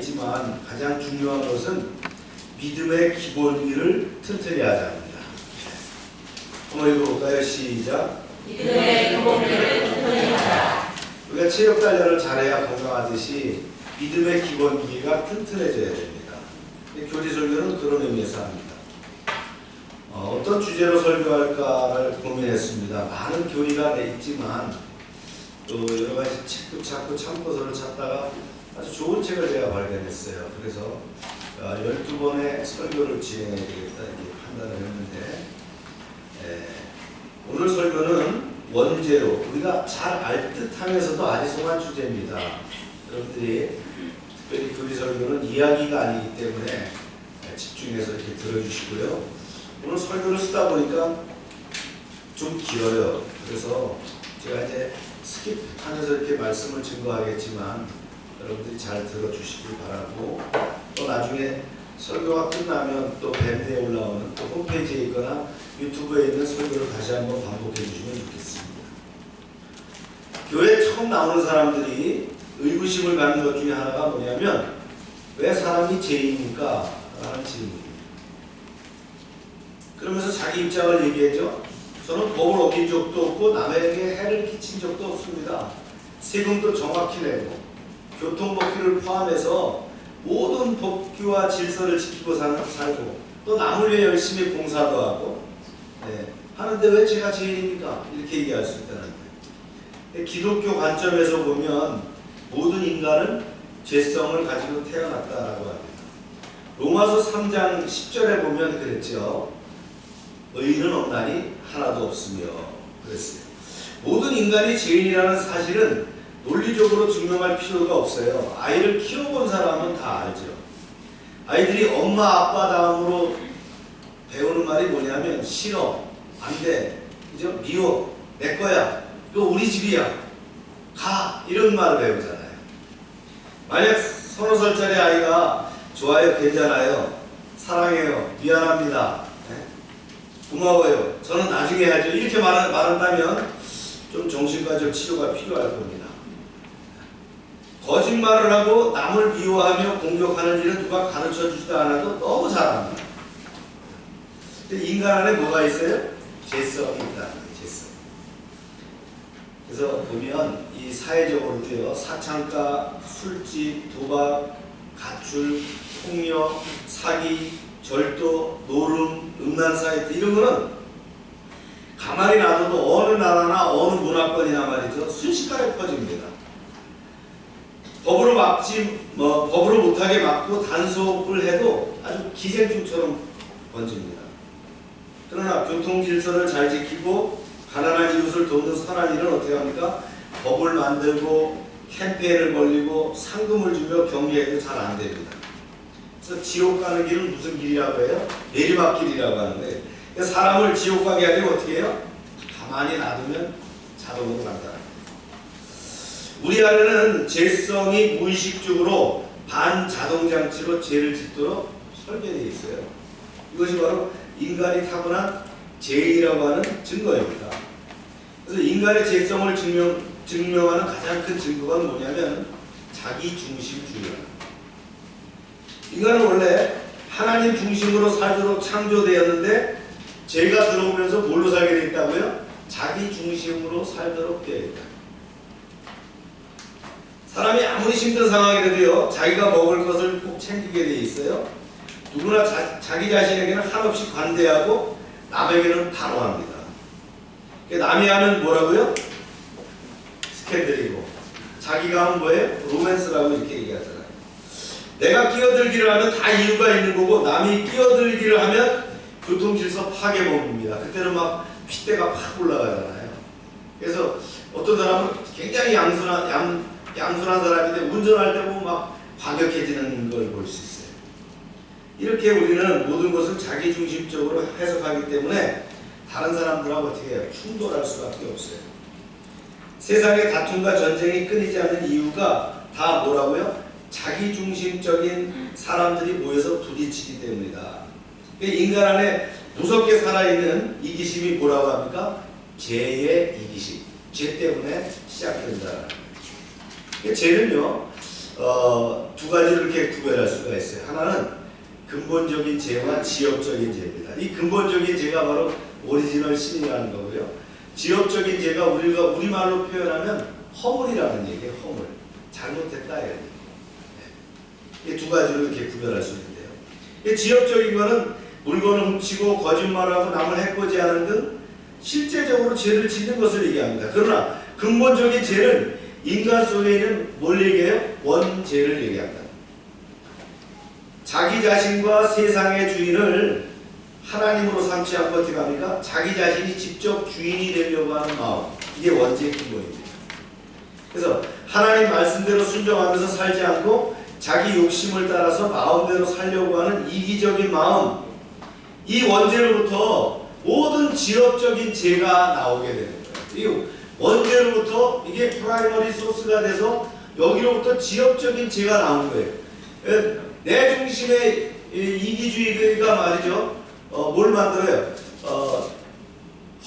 있지만 가장 중요한 것은 믿음의 기본기를 튼튼히 하자 합니다. 한번 읽어볼까요? 시작. 믿음의 기본기를 튼튼히 하라. 우리가 체력 단련을 잘해야 건강하듯이 믿음의 기본기가 튼튼해져야 됩니다. 교리 설교는 그런 의미에서 합니다. 어떤 주제로 설교할까를 고민했습니다. 많은 교리가 있지만 또 여러 가지 책도 찾고 참고서를 찾다가 아주 좋은 책을 제가 발견했어요. 그래서 12번의 설교를 진행해야 되겠다 이렇게 판단을 했는데, 오늘 설교는 원제로 우리가 잘 알 듯하면서도 아리송한 주제입니다. 여러분들이 특별히 교리 설교는 이야기가 아니기 때문에 집중해서 이렇게 들어주시고요. 오늘 설교를 쓰다 보니까 좀 길어요. 그래서 제가 이제 스킵하면서 이렇게 말씀을 증거하겠지만 여러분들이 잘 들어주시길 바라고, 또 나중에 설교가 끝나면 또 밴드에 올라오는 또 홈페이지에 있거나 유튜브에 있는 설교를 다시 한번 반복해 주시면 좋겠습니다. 교회에 처음 나오는 사람들이 의구심을 갖는 것 중에 하나가 뭐냐면, 왜 사람이 죄인입니까? 라는 질문입니다. 그러면서 자기 입장을 얘기하죠. 저는 법을 어긴 적도 없고 남에게 해를 끼친 적도 없습니다. 세금도 정확히 내고 교통법규를 포함해서 모든 법규와 질서를 지키고 살고 또 남을 위해 열심히 봉사도 하고 하는데 왜 제가 죄인입니까? 이렇게 얘기할 수 있다는 거예요. 기독교 관점에서 보면 모든 인간은 죄성을 가지고 태어났다라고 합니다. 로마서 3장 10절에 보면 그랬죠. 의인은 없나니 하나도 없으며 그랬어요. 모든 인간이 죄인이라는 사실은 논리적으로 증명할 필요가 없어요. 아이를 키워본 사람은 다 알죠. 아이들이 엄마 아빠 다음으로 배우는 말이 뭐냐면 싫어, 안 돼, 그죠? 미워, 내 거야, 또 우리 집이야, 가, 이런 말을 배우잖아요. 만약 서너 살짜리 아이가 좋아요, 괜찮아요, 사랑해요, 미안합니다, 고마워요, 저는 나중에 해야죠, 이렇게 말한다면 좀 정신과적 치료가 필요할 겁니다. 거짓말을 하고 남을 미워하며 공격하는 일은 누가 가르쳐주지도 않아도 너무 잘합니다. 근데 인간 안에 뭐가 있어요? 죄성이 있다는 거예요. 죄성. 그래서 보면 이 사회적으로도요, 사창가, 술집, 도박, 가출, 폭력, 사기, 절도, 노름, 음란 사이트, 이런 거는 가만히 놔둬도 어느 나라나 어느 문화권이나 말이죠, 순식간에 퍼집니다. 법으로 못하게 막고 단속을 해도 아주 기생충처럼 번집니다. 그러나 교통 질서를 잘 지키고 가난한 이웃을 돕는 선한 일은 어떻게 합니까? 법을 만들고 캠페인을 벌리고 상금을 주며 격려해도 잘 안 됩니다. 그래서 지옥 가는 길은 무슨 길이라고 해요? 내리막길이라고 하는데, 사람을 지옥 가게 하려면 어떻게 해요? 가만히 놔두면 자동으로 간다. 우리 안에는 죄성이 무의식적으로 반자동장치로 죄를 짓도록 설계되어 있어요. 이것이 바로 인간이 타고난 죄이라고 하는 증거입니다. 그래서 인간의 죄성을 증명하는 가장 큰 증거가 뭐냐면 자기중심주의입니다. 인간은 원래 하나님 중심으로 살도록 창조되었는데 죄가 들어오면서 뭘로 살게 되어 있다고요? 자기중심으로 살도록 되어 있다. 사람이 아무리 힘든 상황이라도요, 자기가 먹을 것을 꼭 챙기게 돼 있어요. 누구나 자기 자신에게는 한없이 관대하고 남에게는 단호합니다. 남이 하면 뭐라고요? 스캔들이고, 자기가 하면 뭐예요? 로맨스라고 이렇게 얘기하잖아요. 내가 끼어들기를 하면 다 이유가 있는 거고, 남이 끼어들기를 하면 교통질서 파괴범입니다. 그때는 막 핏대가 팍 올라가잖아요. 그래서 어떤 사람은 굉장히 양순한 사람인데 운전할 때 보면 막 과격해지는 걸 볼 수 있어요. 이렇게 우리는 모든 것을 자기중심적으로 해석하기 때문에 다른 사람들하고 어떻게 해요? 충돌할 수밖에 없어요. 세상의 다툼과 전쟁이 끊이지 않는 이유가 다 뭐라고요? 자기중심적인 사람들이 모여서 부딪히기 때문이다. 인간 안에 무섭게 살아있는 이기심이 뭐라고 합니까? 죄의 이기심. 죄 때문에 시작된다. 죄는요, 두 가지를 이렇게 구별할 수가 있어요. 하나는 근본적인 죄와 지역적인 죄입니다. 이 근본적인 죄가 바로 오리지널 신이라는 거고요. 지역적인 죄가 우리가 우리말로 표현하면 허물이라는 얘기예요. 허물. 잘못했다 이런 얘기. 이 두 가지로 이렇게 구별할 수 있는데요. 이 지역적인 거는 물건을 훔치고 거짓말하고 남을 해코지하는 등 실제적으로 죄를 짓는 것을 얘기합니다. 그러나 근본적인 죄는 인간 속에 있는 뭘 얘기해요? 원죄를 얘기합니다. 자기 자신과 세상의 주인을 하나님으로 삼지 않고 어떻게 합니까? 자기 자신이 직접 주인이 되려고 하는 마음. 이게 원죄의 근본입니다. 그래서 하나님 말씀대로 순종하면서 살지 않고 자기 욕심을 따라서 마음대로 살려고 하는 이기적인 마음. 이 원죄로부터 모든 지역적인 죄가 나오게 되는 거예요. 이 원죄로부터 이게 프라이머리 소스가 돼서 여기로부터 지역적인 죄가 나오는 거예요. 내 중심의 이기주의가 말이죠. 뭘 만들어요?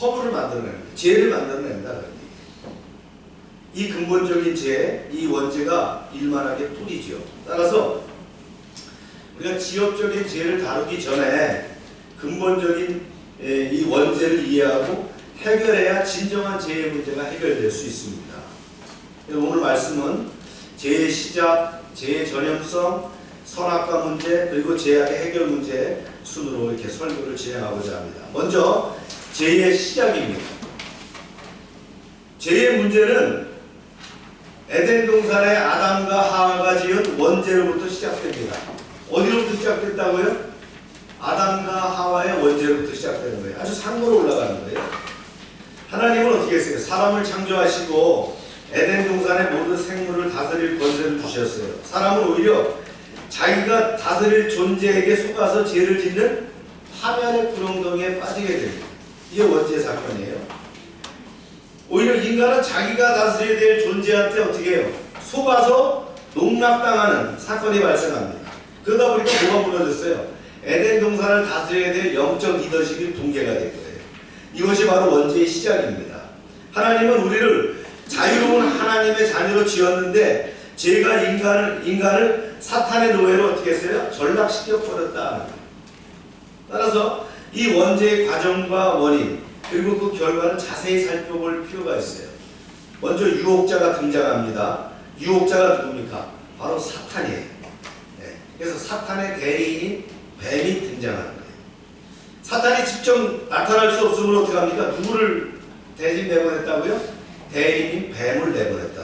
허물을 만들어냅니다. 죄를 만들어낸다. 이 근본적인 죄, 이 원죄가 일만하게 뿌리죠. 따라서 우리가 지역적인 죄를 다루기 전에 근본적인 이 원죄를 이해하고 해결해야 진정한 죄의 문제가 해결될 수 있습니다. 오늘 말씀은 죄의 시작, 죄의 전염성, 선악과 문제, 그리고 죄악의 해결 문제 순으로 이렇게 설교를 진행하고자 합니다. 먼저 죄의 시작입니다. 죄의 문제는 에덴 동산의 아담과 하와가 지은 원죄로부터 시작됩니다. 어디로부터 시작됐다고요? 아담과 하와의 원죄로부터 시작되는 거예요. 아주 상으로 올라가는 거예요. 하나님은 어떻게 했어요? 사람을 창조하시고 에덴 동산의 모든 생물을 다스릴 권세를 주셨어요. 사람은 오히려 자기가 다스릴 존재에게 속아서 죄를 짓는 파멸의 구렁텅이에 빠지게 됩니다. 이게 원죄 사건이에요. 오히려 인간은 자기가 다스려야 될 존재한테 어떻게 해요? 속아서 농락당하는 사건이 발생합니다. 그러다 보니까 뭐가 무너졌어요? 에덴 동산을 다스려야 될 영적 리더십이 붕괴가 된 거예요. 이것이 바로 원죄의 시작입니다. 하나님은 우리를 자유로운 하나님의 자녀로 지었는데 죄가 인간을 사탄의 노예로 어떻게 했어요? 전락시켜 버렸다. 따라서 이 원죄의 과정과 원인 그리고 그 결과는 자세히 살펴볼 필요가 있어요. 먼저 유혹자가 등장합니다. 유혹자가 누굽니까? 바로 사탄이에요. 네. 그래서 사탄의 대리인인 뱀이 등장하는 거예요. 사탄이 직접 나타날 수 없으면 어떻게 합니까? 누구를 대신 내보냈다고요? 대리인인 뱀을 내보냈다.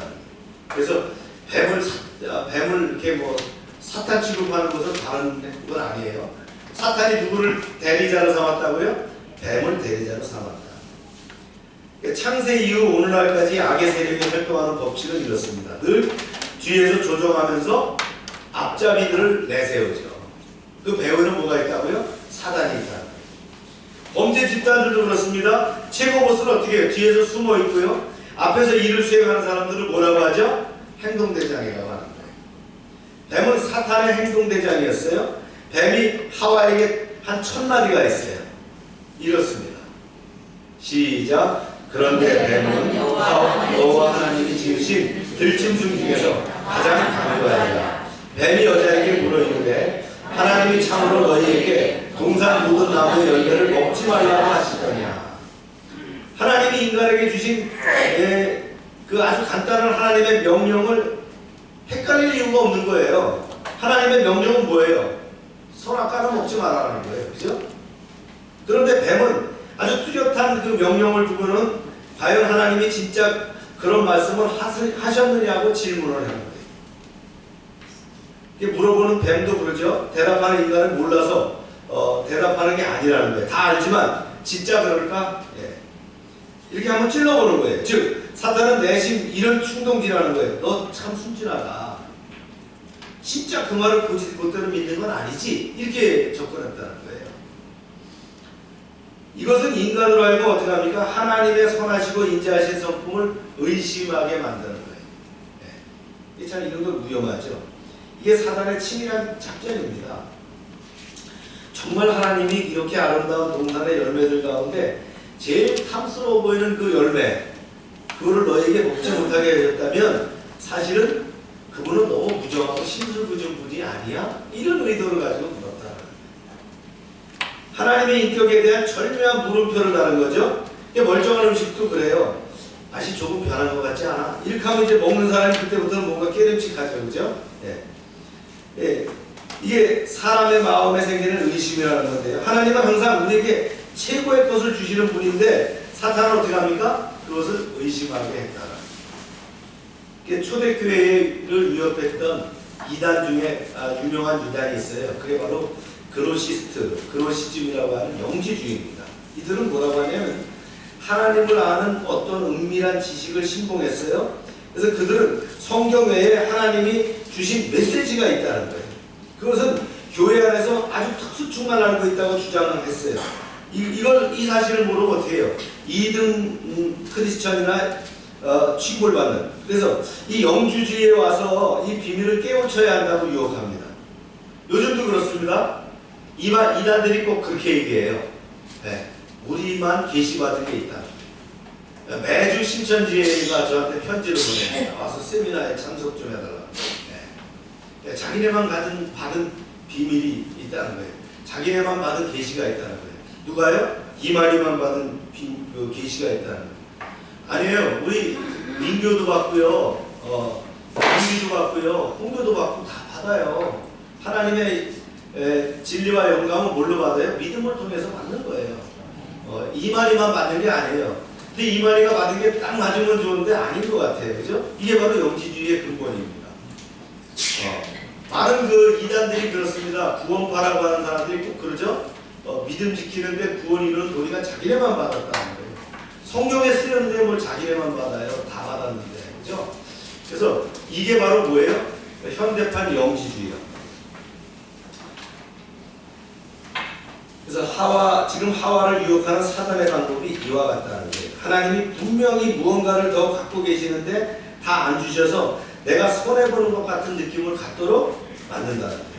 그래서 뱀을 이렇게 뭐 사탄 취급하는 것은 다른 건 아니에요. 사탄이 누구를 대리자로 삼았다고요? 뱀을 대리자로 삼았다. 창세 이후 오늘날까지 악의 세력이 활동하는 법칙은 이렇습니다. 늘 뒤에서 조종하면서 앞잡이들을 내세우죠. 그 배후에는 뭐가 있다고요? 사단이 있다는 거예요. 범죄 집단들도 그렇습니다. 최고 보스는 어떻게 해요? 뒤에서 숨어 있고요. 앞에서 일을 수행하는 사람들을 뭐라고 하죠? 행동대장이라고 하는 거예요. 뱀은 사탄의 행동대장이었어요. 뱀이 하와에게 한 1000마디가 있어요. 이렇습니다. 시작. 그런데 뱀은 여호와 하나님이 지으신 들짐승 중에서 가장 강하니라. 뱀이 여자에게 물어 이르되 하나님이 참으로 너희에게 동산 모든 나무의 열매를 먹지 말라고 하시더냐. 하나님이 인간에게 주신 그 아주 간단한 하나님의 명령을 헷갈릴 이유가 없는 거예요. 하나님의 명령은 뭐예요? 선악과는 먹지 말라는 거예요. 그죠? 그런데 뱀은 아주 뚜렷한 그 명령을 두고는 과연 하나님이 진짜 그런 말씀을 하셨느냐고 질문을 하는 거예요. 이게 물어보는 뱀도 그러죠. 대답하는 인간은 몰라서 대답하는 게 아니라는 거예요. 다 알지만 진짜 그럴까? 예. 이렇게 한번 찔러보는 거예요. 즉 사탄은 내심 이런 충동질하는 거예요. 너 참 순진하다. 진짜 그 말을 그대로 믿는 건 아니지. 이렇게 접근했다는 거예요. 이것은 인간으로 알고 어떻게 합니까? 하나님의 선하시고 인자하신 성품을 의심하게 만드는 거예요. 네. 참 이런 건 위험하죠. 이게 사단의 치밀한 작전입니다. 정말 하나님이 이렇게 아름다운 동산의 열매들 가운데 제일 탐스러워 보이는 그 열매, 그거를 너에게 먹지 못하게 해줬다면 사실은 그분은 너무 무정하고 심술부정 분이 아니야? 이런 의도를 가지고 물었다. 하나님의 인격에 대한 절묘한 물음표를 다는 거죠. 멀쩡한 음식도 그래요. 맛이 조금 변한 것 같지 않아? 이렇게 하면 이제 먹는 사람이 그때부터는 뭔가 깨름칙하죠. 그죠? 예. 예. 이게 사람의 마음에 생기는 의심이라는 건데요. 하나님은 항상 우리에게 최고의 것을 주시는 분인데 사탄은 어떻게 합니까? 그것을 의심하게 했다. 초대교회를 위협했던 이단 중에 유명한 이단이 있어요. 그게 바로 그노시즘이라고 하는 영지주의입니다. 이들은 뭐라고 하냐면 하나님을 아는 어떤 은밀한 지식을 신봉했어요. 그래서 그들은 성경 외에 하나님이 주신 메시지가 있다는 거예요. 그것은 교회 안에서 아주 특수충만 알고 있다고 주장을 했어요. 이 사실을 모르면 어떻게 해요? 2등 크리스천이나 취급을 받는. 그래서 이 영주주의에 와서 이 비밀을 깨우쳐야 한다고 유혹합니다. 요즘도 그렇습니다. 이단들이 꼭 그렇게 얘기해요. 네. 우리만 계시받은 게 있다. 매주 신천지가 저한테 편지를 보냅니다. 와서 세미나에 참석 좀 해달라. 네. 자기네만 받은 비밀이 있다는 거예요. 자기네만 받은 계시가 있다는 거예요. 누가요? 이만희만 받은 계시가 있다는 거예요. 아니에요. 우리 민교도 받고요, 민기도 받고요, 홍교도 받고 다 받아요. 하나님의 진리와 영감은 뭘로 받아요? 믿음을 통해서 받는 거예요. 이만희만 받는 게 아니에요. 근데 이만희가 받은 게 딱 맞으면 좋은데 아닌 것 같아요. 그죠? 이게 바로 영지주의의 근본입니다. 많은 이단들이 그렇습니다. 구원파라고 하는 사람들이 꼭 그러죠? 믿음 지키는데 구원 이루는 도리가 자기네만 받았다는 거예요. 성경에 쓰였는데 뭘 자기네만 받아요. 다 받았는데. 그죠? 그래서 이게 바로 뭐예요? 현대판 영지주의다. 그래서 지금 하와를 유혹하는 사단의 방법이 이와 같다는 거예요. 하나님이 분명히 무언가를 더 갖고 계시는데 다 안 주셔서 내가 손해보는 것 같은 느낌을 갖도록 만든다는 거예요.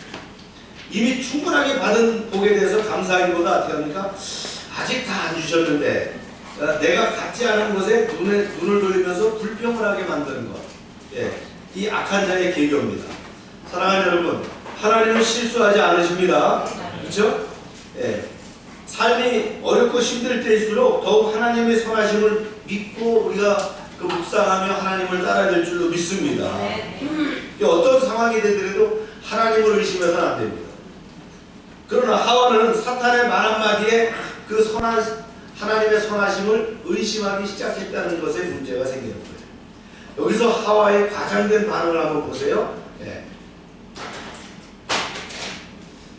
이미 충분하게 받은 복에 대해서 감사하기보다 어떻게 합니까? 아직 다 안 주셨는데 내가 갖지 않은 것에 눈을 돌리면서 불평을 하게 만드는 것. 예, 이 악한 자의 계교입니다. 사랑하는 여러분, 하나님은 실수하지 않으십니다. 그렇죠? 예, 삶이 어렵고 힘들 때일수록 더욱 하나님의 선하심을 믿고 우리가 묵상하며 하나님을 따라야 될 줄로 믿습니다. 어떤 상황이 되더라도 하나님을 의심해서는 안 됩니다. 그러나 하와는 사탄의 말 한마디에 하나님의 선하심을 의심하기 시작했다는 것에 문제가 생기는 거예요. 여기서 하와의 과장된 반응을 한번 보세요. 네.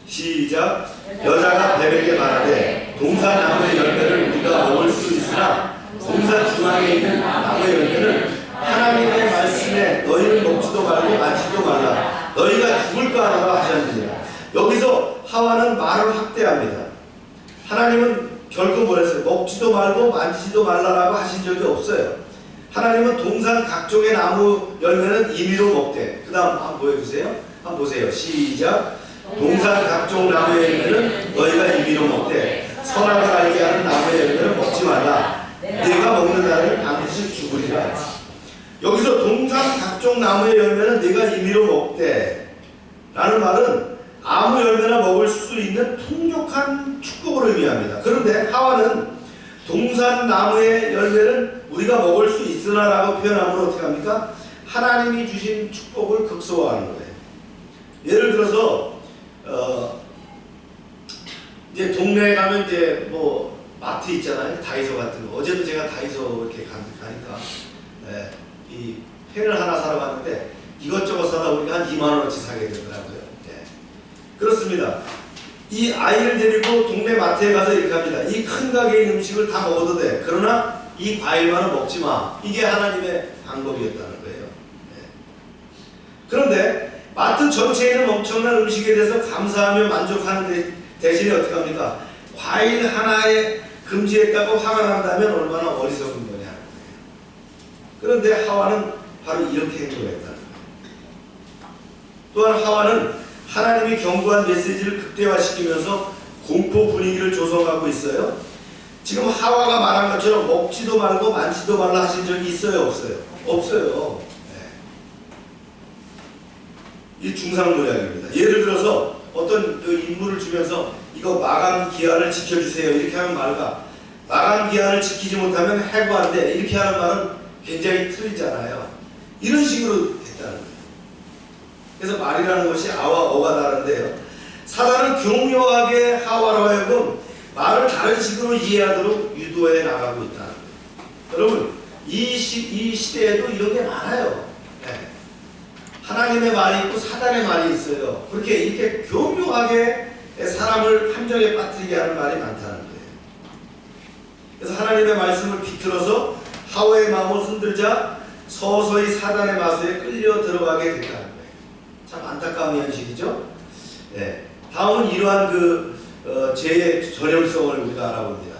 시작. 여자가 뱀에게 말하되 동산 나무의 열매를 우리가 먹을 수 있으나 동산 중앙에 있는 나무의 열매는 하나님의 말씀에 너희는 먹지도 말고 만지도 말라. 너희가 죽을까 하노라 하셨느니라. 여기서 하와는 말을 확대합니다. 하나님은 결코 뭐랬어요? 먹지도 말고 만지지도 말라라고 하신 적이 없어요. 하나님은 동산 각종의 나무 열매는 임의로 먹되. 그 다음 한번 보여주세요. 한번 보세요. 시작. 동산 각종 나무의 열매는 너희가 임의로 먹되 선악을 알게 하는 나무의 열매는 먹지 말라. 네가 먹는 날은 반드시 죽으리라. 여기서 동산 각종 나무의 열매는 네가 임의로 먹되 라는 말은 아무 열매나 먹을 수 있는 풍족한 축복을 의미합니다. 그런데 하와는 동산 나무의 열매는 우리가 먹을 수 있으나 라고 표현함으로 어떻게 합니까? 하나님이 주신 축복을 극소화하는 거예요. 예를 들어서 이제 동네에 가면 이제 뭐 마트 있잖아요. 다이소 같은 거. 어제도 제가 다이소 이렇게 가니까 이 펜을 하나 사러 갔는데 이것저것 사다 보니까 한 2만 원어치 사게 되더라고요. 그렇습니다. 이 아이를 데리고 동네 마트에 가서 이렇게 합니다. 이 큰 가게의 음식을 다 먹어도 돼. 그러나 이 과일만은 먹지 마. 이게 하나님의 방법이었다는 거예요. 그런데 마트 전체에 있는 엄청난 음식에 대해서 감사하며 만족하는 대신에 어떻게 합니까? 과일 하나에 금지했다고 화가 난다면 얼마나 어리석은 거냐. 그런데 하와는 바로 이렇게 행동했다는 거예요. 또한 하와는 하나님이 경고한 메시지를 극대화시키면서 공포 분위기를 조성하고 있어요. 지금 하와가 말한 것처럼 먹지도 말고 만지도 말라 하신 적이 있어요? 없어요? 없어요. 이 중상모략입니다. 예를 들어서 어떤 그 임무를 주면서 이거 마감 기한을 지켜주세요 이렇게 하는 말과 마감 기한을 지키지 못하면 해고한대 이렇게 하는 말은 굉장히 틀리잖아요. 이런 식으로 됐다는 거예요. 그래서 말이라는 것이 아와 어가 다른데요. 사단은 교묘하게 하와로 하여금 말을 다른 식으로 이해하도록 유도해 나가고 있다는 거예요. 여러분 이 시대에도 이런 게 많아요. 네. 하나님의 말이 있고 사단의 말이 있어요. 그렇게 이렇게 교묘하게 사람을 함정에 빠뜨리게 하는 말이 많다는 거예요. 그래서 하나님의 말씀을 비틀어서 하와의 마음을 흔들자 서서히 사단의 마수에 끌려 들어가게 됐다는 거예요. 참 안타까운 현실이죠. 네. 다음은 이러한 죄의 전형성을 우리가 알아봅니다.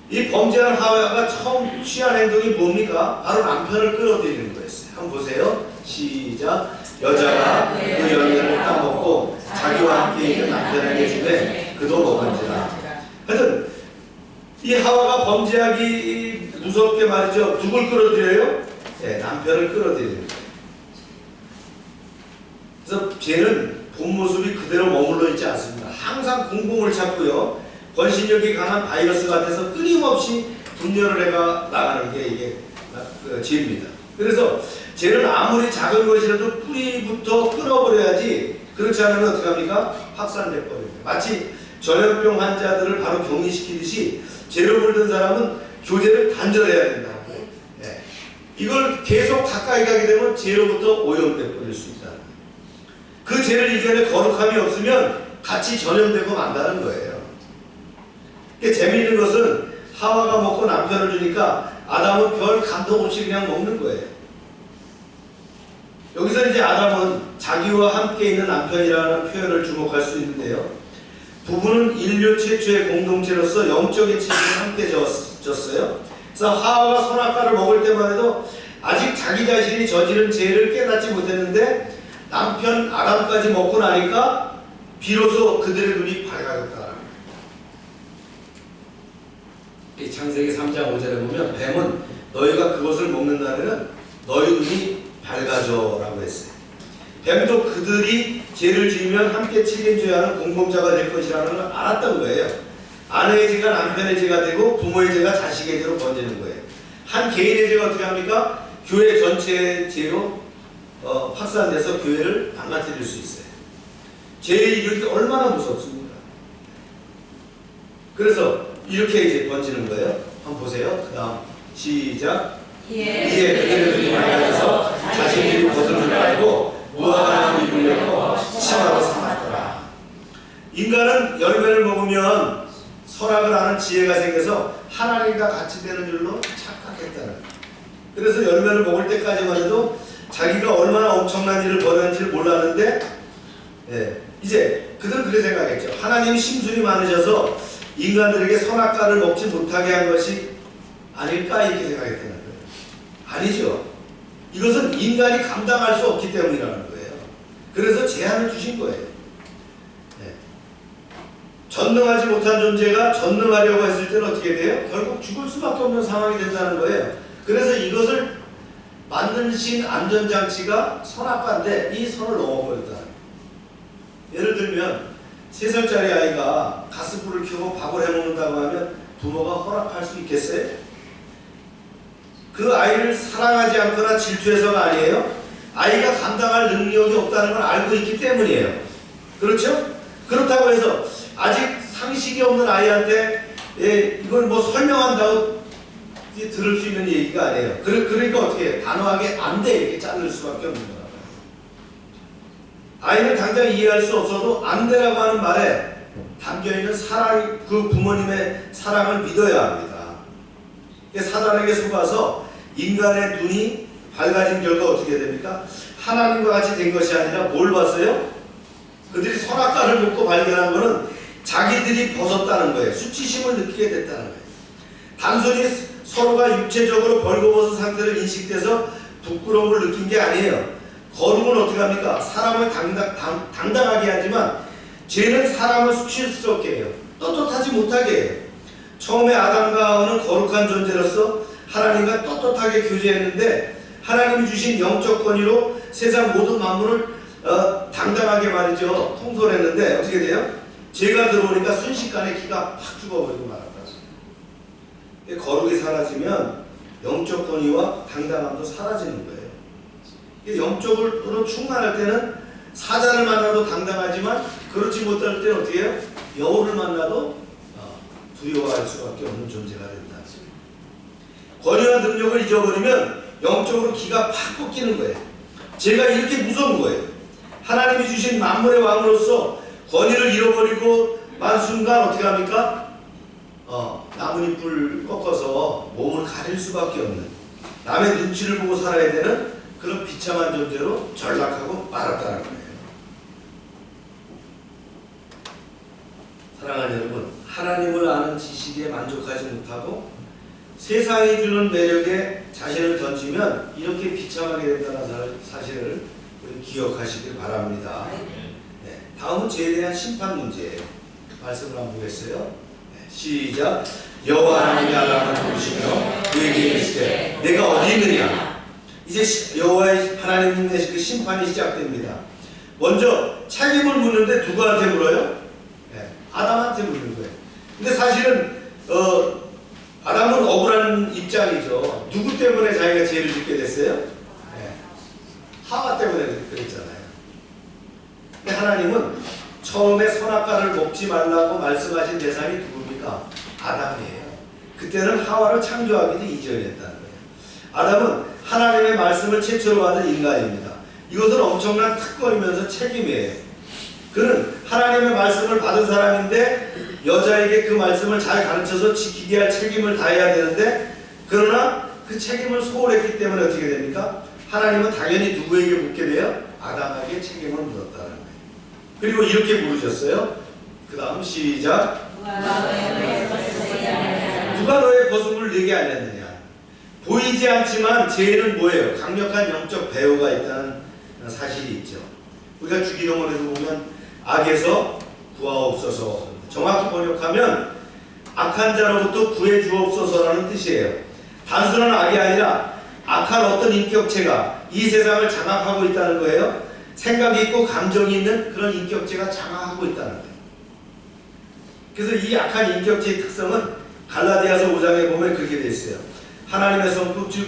이 범죄한 하와가 처음 취한 행동이 뭡니까? 바로 남편을 끌어들이는 거였어요. 한번 보세요. 시작. 여자가 그 열매를 따먹고 자기와 함께 있는 남편에게 주매 그도 먹은지라. 하여튼 이 하와가 범죄하기 무섭게 말이죠. 누굴 끌어들여요? 네, 남편을 끌어들이는 거예요. 그래서 죄는 본 모습이 그대로 머물러 있지 않습니다. 항상 공공을 찾고요. 번신력이 강한 바이러스 같아서 끊임없이 분열을 해가 나가는 게 이게 죄입니다. 그래서 죄는 아무리 작은 것이라도 뿌리부터 끊어버려야지 그렇지 않으면 어떻게 합니까? 확산돼 버립니다. 마치 전염병 환자들을 바로 격리시키듯이 죄로 물든 사람은 교제를 단절해야 된다는 거예요. 네. 이걸 계속 가까이 가게 되면 죄로부터 오염돼 버릴 수 있다. 그 죄를 이겨낼 거룩함이 없으면 같이 전염되고 만다는 거예요. 재미있는 것은 하와가 먹고 남편을 주니까 아담은 별 감동 없이 그냥 먹는 거예요. 여기서 이제 아담은 자기와 함께 있는 남편이라는 표현을 주목할 수 있는데요. 부부는 인류 최초의 공동체로서 영적인 책임을 함께 졌어요. 그래서 하와가 선악과를 먹을 때만 해도 아직 자기 자신이 저지른 죄를 깨닫지 못했는데 남편 아담까지 먹고 나니까 비로소 그들의 눈이 밝아졌다. 이 창세기 3장 5절에 보면 뱀은 너희가 그것을 먹는 날에는 너희 눈이 밝아져라고 했어요. 뱀도 그들이 죄를 지으면 함께 책임져야 하는 공동체가 될 것이라는 걸 알았던 거예요. 아내의 죄가 남편의 죄가 되고 부모의 죄가 자식의 죄로 번지는 거예요. 한 개인의 죄가 어떻게 합니까? 교회 전체의 죄로 확산돼서 교회를 망가뜨릴 수 있어요. 죄의 이력이 얼마나 무섭습니까? 그래서 이렇게 이제 번지는 거예요. 한번 보세요. 그 다음 시작. 이에 그들의 눈이 밝아져서 자신들이 벗은 줄 알고 무화과나무 잎을 엮고 치마로 삼았더라. 인간은 열매를 먹으면 선악을 아는 지혜가 생겨서 하나님과 같이 되는 줄로 착각했다는 거예요. 그래서 열매를 먹을 때까지만 해도 자기가 얼마나 엄청난 일을 벌였는지를 몰랐는데 이제 그들은 그렇게 생각했죠. 하나님이 심술이 많으셔서 인간들에게 선악과를 먹지 못하게 한 것이 아닐까 이렇게 생각했다는 거예요. 아니죠. 이것은 인간이 감당할 수 없기 때문이라는 거예요. 그래서 제한을 주신 거예요. 전능하지 못한 존재가 전능하려고 했을 때는 어떻게 돼요? 결국 죽을 수밖에 없는 상황이 된다는 거예요. 그래서 이것을 만드신 안전장치가 선악과인데 이 선을 넘어버렸다는 거예요. 예를 들면 3살짜리 아이가 가스불을 켜고 밥을 해먹는다고 하면 부모가 허락할 수 있겠어요? 그 아이를 사랑하지 않거나 질투해서가 아니에요. 아이가 감당할 능력이 없다는 걸 알고 있기 때문이에요. 그렇죠? 그렇다고 해서 아직 상식이 없는 아이한테 이걸 뭐 설명한다고 들을 수 있는 얘기가 아니에요. 그러니까 어떻게 해요? 단호하게 안 돼 이렇게 자를 수밖에 없는 거예요. 아이는 당장 이해할 수 없어도 안 되라고 하는 말에 담겨있는 사랑, 그 부모님의 사랑을 믿어야 합니다. 사단에게 속아서 인간의 눈이 밝아진 결과 어떻게 됩니까? 하나님과 같이 된 것이 아니라 뭘 봤어요? 그들이 선악과를 먹고 발견한 것은 자기들이 벗었다는 거예요. 수치심을 느끼게 됐다는 거예요. 단순히 서로가 육체적으로 벌거벗은 상태를 인식돼서 부끄러움을 느낀 게 아니에요. 거룩은 어떻게 합니까? 사람을 당당하게 하지만 죄는 사람을 수치스럽게 해요. 떳떳하지 못하게 해요. 처음에 아담과 하와는 거룩한 존재로서 하나님과 떳떳하게 교제했는데 하나님이 주신 영적 권위로 세상 모든 만물을 당당하게 말이죠. 통솔했는데 어떻게 돼요? 죄가 들어오니까 순식간에 기가 팍 죽어버리고 말았다. 거룩이 사라지면 영적 권위와 당당함도 사라지는 거예요. 영적으로 충만할 때는 사자를 만나도 당당하지만 그렇지 못할 때는 어떻게 해요? 여우를 만나도 두려워할 수밖에 없는 존재가 된다. 권위와 능력을 잊어버리면 영적으로 기가 팍 꺾이는 거예요. 제가 이렇게 무서운 거예요. 하나님이 주신 만물의 왕으로서 권위를 잃어버리고 만 순간 어떻게 합니까? 나뭇잎을 꺾어서 몸을 가릴 수밖에 없는, 남의 눈치를 보고 살아야 되는 그런 비참한 존재로 전락하고 말았다는 거예요. 사랑하는 여러분, 하나님을 아는 지식에 만족하지 못하고 세상이 주는 매력에 자신을 던지면 이렇게 비참하게 된다는 사실을 우리 기억하시길 바랍니다. 네, 다음은 죄에 대한 심판 문제예요. 말씀을 한번 보겠어요. 네, 시작. 여호와 하나님이 아담을 부르시며 그에게 이르시되 내가 어디 있느냐. 이제 여호와의 하나님의 그 심판이 시작됩니다. 먼저 책임을 묻는데 누구한테 물어요? 네, 아담한테 묻는 거예요. 근데 사실은 아담은 억울한 입장이죠. 누구 때문에 자기가 죄를 짓게 됐어요? 네, 하와 때문에 그랬잖아요. 근데 하나님은 처음에 선악과를 먹지 말라고 말씀하신 대상이 누굽니까? 아담이에요. 그때는 하와를 창조하기도 이전이었다는 거예요. 아담은 하나님의 말씀을 최초로 받은 인간입니다. 이것은 엄청난 특권이면서 책임이에요. 그는 하나님의 말씀을 받은 사람인데 여자에게 그 말씀을 잘 가르쳐서 지키게 할 책임을 다해야 되는데, 그러나 그 책임을 소홀했기 때문에 어떻게 됩니까? 하나님은 당연히 누구에게 묻게 돼요? 아담에게 책임을 물었다는 거예요. 그리고 이렇게 물으셨어요. 그 다음 시작. 누가 너의 거슴을 내게 알렸느냐. 보이지 않지만 죄는 뭐예요? 강력한 영적 배후가 있다는 사실이 있죠. 우리가 주기도문에도 보면 악에서 구하옵소서, 정확히 번역하면 악한 자로부터 구해 주옵소서라는 뜻이에요. 단순한 악이 아니라 악한 어떤 인격체가 이 세상을 장악하고 있다는 거예요. 생각이 있고 감정이 있는 그런 인격체가 장악하고 있다는 거예요. 그래서 이 악한 인격체의 특성은 갈라디아서 5장에 보면 그렇게 되어 있어요. 하나님의 성품, 즉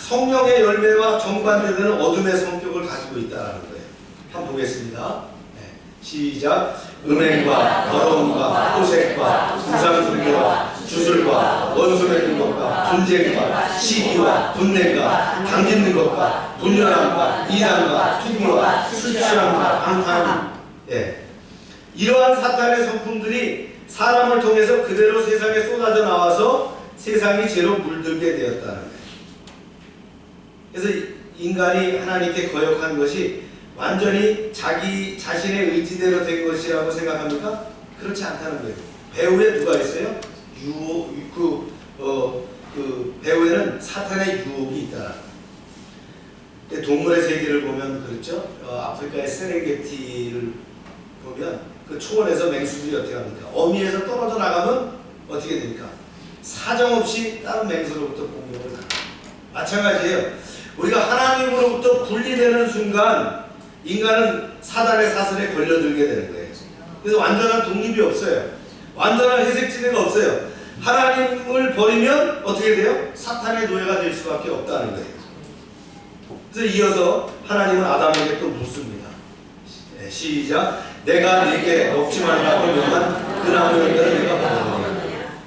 성령의 열매와 정반대되는 어둠의 성격을 가지고 있다는 거예요. 한번 보겠습니다. 네. 시작. 음행과 더러움과 호색과 우상숭배와 주술과 원수 맺는 것과 분쟁과 시기와 분내가 당짓는 것과 분열함과 이단과 투기와 술 취함과 방탕함. 예. 이러한 사탄의 성품들이 사람을 통해서 그대로 세상에 쏟아져 나와서 세상이 죄로 물들게 되었다는 거예요. 그래서 인간이 하나님께 거역한 것이 완전히 자기 자신의 의지대로 된 것이라고 생각합니까? 그렇지 않다는 거예요. 배후에 누가 있어요? 그 배후에는 사탄의 유혹이 있다. 동물의 세계를 보면 그렇죠. 아프리카의 세렝게티를 보면 그 초원에서 맹수들이 어떻게 합니까? 어미에서 떨어져 나가면 어떻게 됩니까? 사정없이 다른 맹수로부터 공격을 합니다. 마찬가지예요. 우리가 하나님으로부터 분리되는 순간 인간은 사단의 사슬에 걸려들게 되는 거예요. 그래서 완전한 독립이 없어요. 완전한 회색지대가 없어요. 하나님을 버리면 어떻게 돼요? 사탄의 노예가 될 수밖에 없다는 거예요. 그래서 이어서 하나님은 아담에게 또 묻습니다. 네, 시작. 내가 네게 먹지 말라고 명한 그 나무의 열매를 내가 먹었느냐.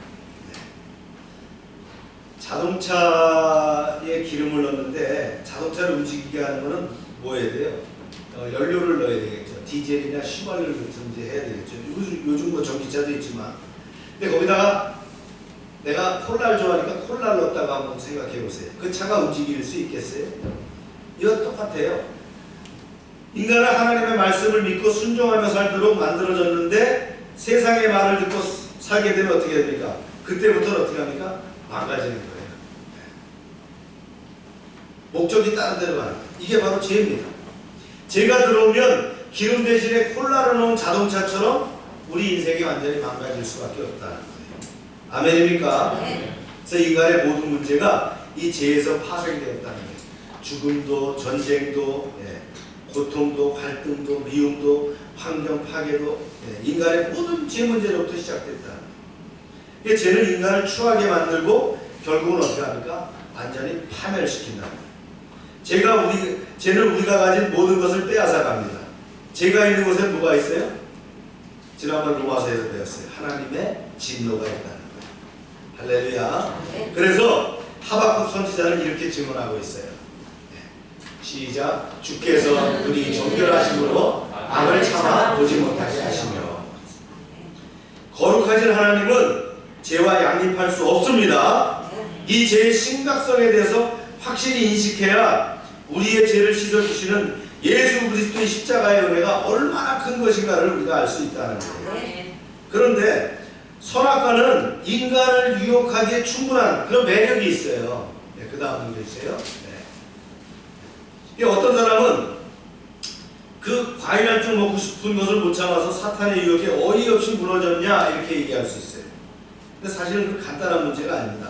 자동차에 기름을 넣는데 자동차를 움직이게 하는 것은 뭐 해야 돼요? 연료를 넣어야 되겠죠. 디젤이나 휘발유를 넣든지 해야 되겠죠. 요즘 뭐 전기차도 있지만. 근데 거기다가 내가 콜라를 좋아하니까 콜라를 넣었다가 한번 생각해 보세요. 그 차가 움직일 수 있겠어요? 이거 똑같아요. 인간은 하나님의 말씀을 믿고 순종하며 살도록 만들어졌는데 세상의 말을 듣고 살게 되면 어떻게 됩니까? 그때부터는 어떻게 합니까? 망가지는 거예요. 목적이 다른 데로 가는 거예요. 이게 바로 죄입니다. 죄가 들어오면 기름 대신에 콜라를 넣은 자동차처럼 우리 인생이 완전히 망가질 수밖에 없다는 거예요. 아멘입니까? 네. 그래서 인간의 모든 문제가 이 죄에서 파생되었다는 거예요. 죽음도, 전쟁도, 고통도 갈등도 미움도 환경 파괴도 인간의 모든 죄 문제로부터 시작됐다. 죄는 인간을 추하게 만들고 결국은 어떻게 합니까? 완전히 파멸시킨다. 죄는 우리가 가진 모든 것을 빼앗아 갑니다. 죄가 있는 곳에 뭐가 있어요? 지난번 로마서에서 배웠어요. 하나님의 진노가 있다는 거예요. 할렐루야. 그래서 하박국 선지자는 이렇게 증언하고 있어요. 시작. 주께서 눈이 정결하심으로 악을 참아 보지 못하게 하시며. 거룩하신 하나님은 죄와 양립할 수 없습니다. 이 죄의 심각성에 대해서 확실히 인식해야 우리의 죄를 씻어주시는 예수 그리스도의 십자가의 은혜가 얼마나 큰 것인가를 우리가 알 수 있다는 거예요. 그런데 선악과는 인간을 유혹하기에 충분한 그런 매력이 있어요. 그 다음 문제 주세요. 어떤 사람은 그 과일 한 쪽 먹고 싶은 것을 못 참아서 사탄의 유혹에 어이없이 무너졌냐 이렇게 얘기할 수 있어요. 근데 사실은 그 간단한 문제가 아닙니다.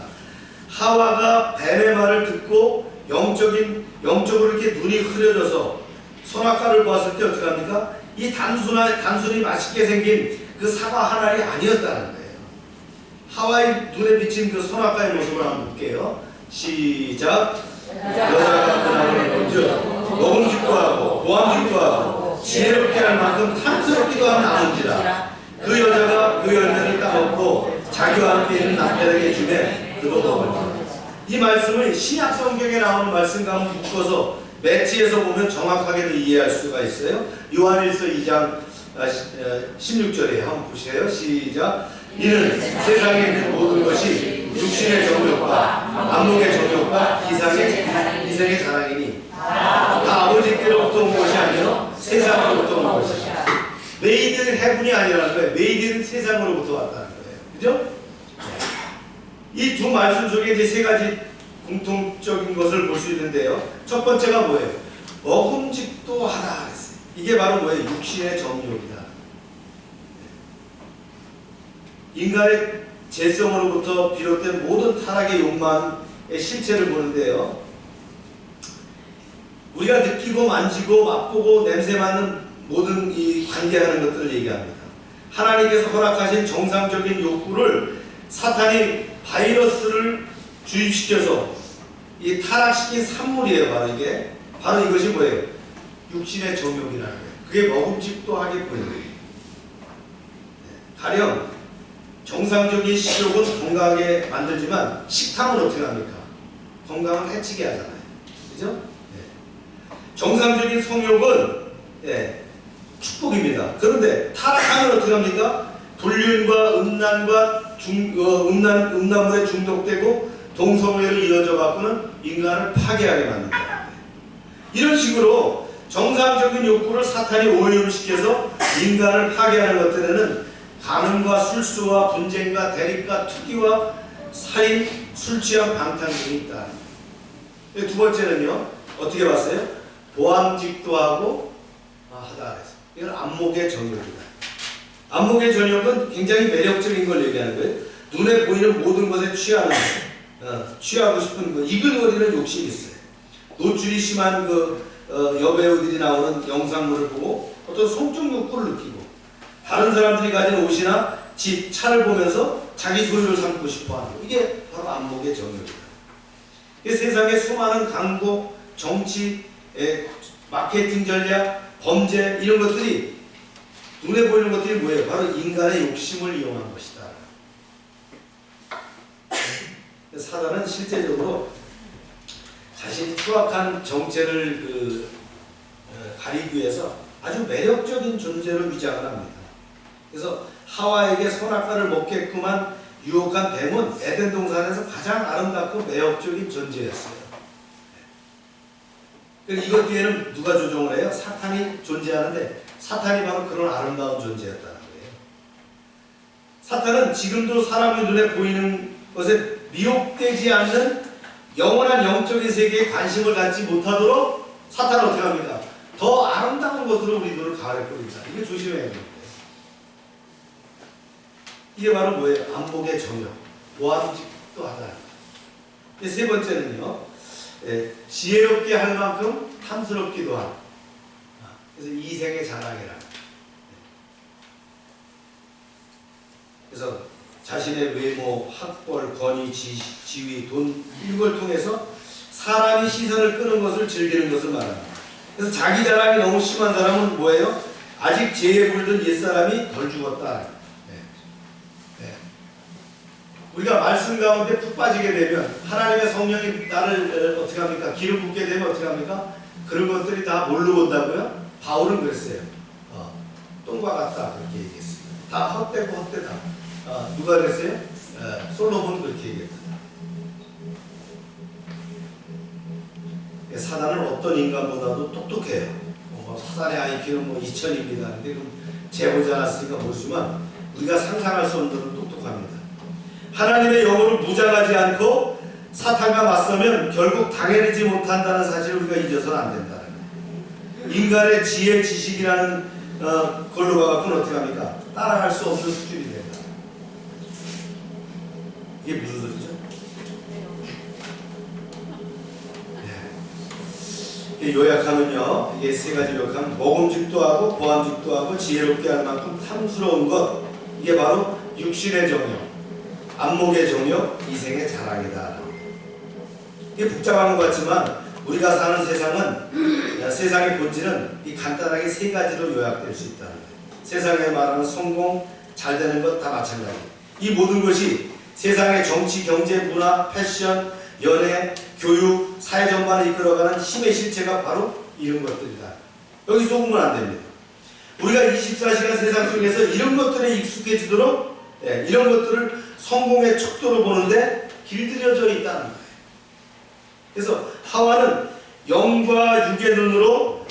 하와가 뱀의 말을 듣고 영적으로 이렇게 눈이 흐려져서 선악과를 보았을 때 어떻게 합니까? 이 단순히 맛있게 생긴 그 사과 한 알이 아니었다는 거예요. 하와의 눈에 비친 그 선악과의 모습을 한번 볼게요. 시작. 여자가 그날을 먼저 먹음직도 하고 보암직도 하고 지혜롭게 할 만큼 탐스럽기도 한 나무인지라. 그 여자가 그 열매를 따먹고 자기와 함께 있는 남편에게 주매 그도 먹을. 이 말씀을 신약 성경에 나오는 말씀과 한번 묶어서 매치해서 보면 정확하게도 이해할 수가 있어요. 요한일서 2장 16절에 한번 보세요. 시작. 이는 세상에 있는 모든 것이 육신의 정욕과 안목의 정욕과 이생의 자랑이니 다 아버지께로부터 온 것이 아니라 세상으로부터 온 것이야. 메이드 인 헤븐이 아니라는 거예요. 메이드 인 세상으로부터 왔다는 거예요. 그죠? 이 두 말씀 속에 이제 세 가지 공통적인 것을 볼 수 있는데요. 첫 번째가 뭐예요? 먹음직도 하다 그랬어요. 이게 바로 뭐예요? 육신의 정욕이다. 인간의 죄성으로부터 비롯된 모든 타락의 욕망의 실체를 보는데요. 우리가 느끼고 만지고 맛보고 냄새 맡는 모든 이 관계하는 것들을 얘기합니다. 하나님께서 허락하신 정상적인 욕구를 사탄이 바이러스를 주입시켜서 이 타락시킨 산물이에요. 바로 이게. 바로 이것이 뭐예요? 육신의 정욕이라는 거예요. 그게 먹음직도 하게 보이는 거예요. 가령 정상적인 식욕은 건강하게 만들지만 식탐은 어떻게 합니까? 건강을 해치게 하잖아요. 그죠? 정상적인 성욕은 축복입니다. 그런데 타락하면 어떻게 합니까? 불륜과 음란물에 중독되고 동성애로 이어져 갖고는 인간을 파괴하게 만든다. 이런 식으로 정상적인 욕구를 사탄이 오염시켜서 인간을 파괴하는 것들에는 간음과 술수와 분쟁과 대립과 투기와 살인, 술 취한 방탕 등이 있다. 두 번째는요. 어떻게 봤어요? 보암직도 하고 하다 그랬어요. 이건 안목의 정욕이다. 안목의 정욕은 굉장히 매력적인 걸 얘기하는 거예요. 눈에 보이는 모든 것에 취하는 거, 취하고 싶은 거, 이글거리는 욕심이 있어요. 노출이 심한 여배우들이 나오는 영상물을 보고 어떤 성적 욕구를 느끼고 다른 사람들이 가진 옷이나 집, 차를 보면서 자기 소유를 삼고 싶어하는 거. 이게 바로 안목의 정욕이다. 세상에 수많은 광고, 정치, 마케팅 전략, 범죄 이런 것들이 눈에 보이는 것들이 뭐예요? 바로 인간의 욕심을 이용한 것이다. 사단은 실제적으로 자신이 추악한 정체를 가리기 위해서 아주 매력적인 존재로 위장을 합니다. 그래서 하와에게 선악과를 먹게끔한 유혹한 뱀은 에덴 동산에서 가장 아름답고 매력적인 존재였어요. 이것 뒤에는 누가 조종을 해요? 사탄이 존재하는데 사탄이 바로 그런 아름다운 존재였다는 거예요. 사탄은 지금도 사람의 눈에 보이는 것에 미혹되지 않는 영원한 영적인 세계에 관심을 갖지 못하도록 사탄은 어떻게 합니까? 더 아름다운 것으로 우리 눈을 가려버립니다. 이게 조심해야 됩니다. 이게 바로 뭐예요? 안목의 정욕, 보암직도 하다. 세 번째는요, 지혜롭게 할 만큼 탐스럽기도 한. 그래서 이생의 자랑이라. 그래서 자신의 외모, 학벌, 권위, 지위, 돈 이런 걸 통해서 사람이 시선을 끄는 것을 즐기는 것을 말합니다. 그래서 자기 자랑이 너무 심한 사람은 뭐예요? 아직 죄에 물든 옛사람이 덜 죽었다. 우리가 말씀 가운데 푹 빠지게 되면 하나님의 성령이 나를 어떻게 합니까? 기름 붓게 되면 어떻게 합니까? 그런 것들이 다 뭘로 온다고요? 바울은 그랬어요. 똥과 같다 그렇게 얘기했어요. 다 헛되고 헛되다. 누가 그랬어요? 솔로몬 그렇게 얘기했다. 사단은 어떤 인간보다도 똑똑해요. 사단의 IQ는 2000입니다. 근데 재보지 않았으니까 모르지만 우리가 상상할 수 없는 대로 똑똑합니다. 하나님의 영으로 무장하지 않고 사탄과 맞서면 결국 당해내지 못한다는 사실을 우리가 잊어서는 안 된다는 거예요. 인간의 지혜, 지식이라는 걸로 가갖고는 어떻게 합니까? 따라갈 수 없는 수준이 된다. 이게 무슨 소리죠? 요약하면요, 이게 세 가지 요약하면 먹음직도 하고 보암직도 하고 지혜롭게 할 만큼 탐스러운 것, 이게 바로 육신의 정욕, 안목의 정욕, 이생의 자랑이다. 이게 복잡한 것 같지만 우리가 사는 세상은, 세상의 본질은 이 간단하게 세 가지로 요약될 수 있다는 거예요. 세상에 말하는 성공, 잘 되는 것 다 마찬가지. 이 모든 것이 세상의 정치, 경제, 문화, 패션, 연애, 교육, 사회 전반을 이끌어가는 힘의 실체가 바로 이런 것들이다. 여기 속으면 안 됩니다. 우리가 24시간 세상 속에서 이런 것들에 익숙해지도록 이런 것들을 성공의 척도로 보는데 길들여져 있다는 거예요. 그래서 하와는 영과 육의 눈으로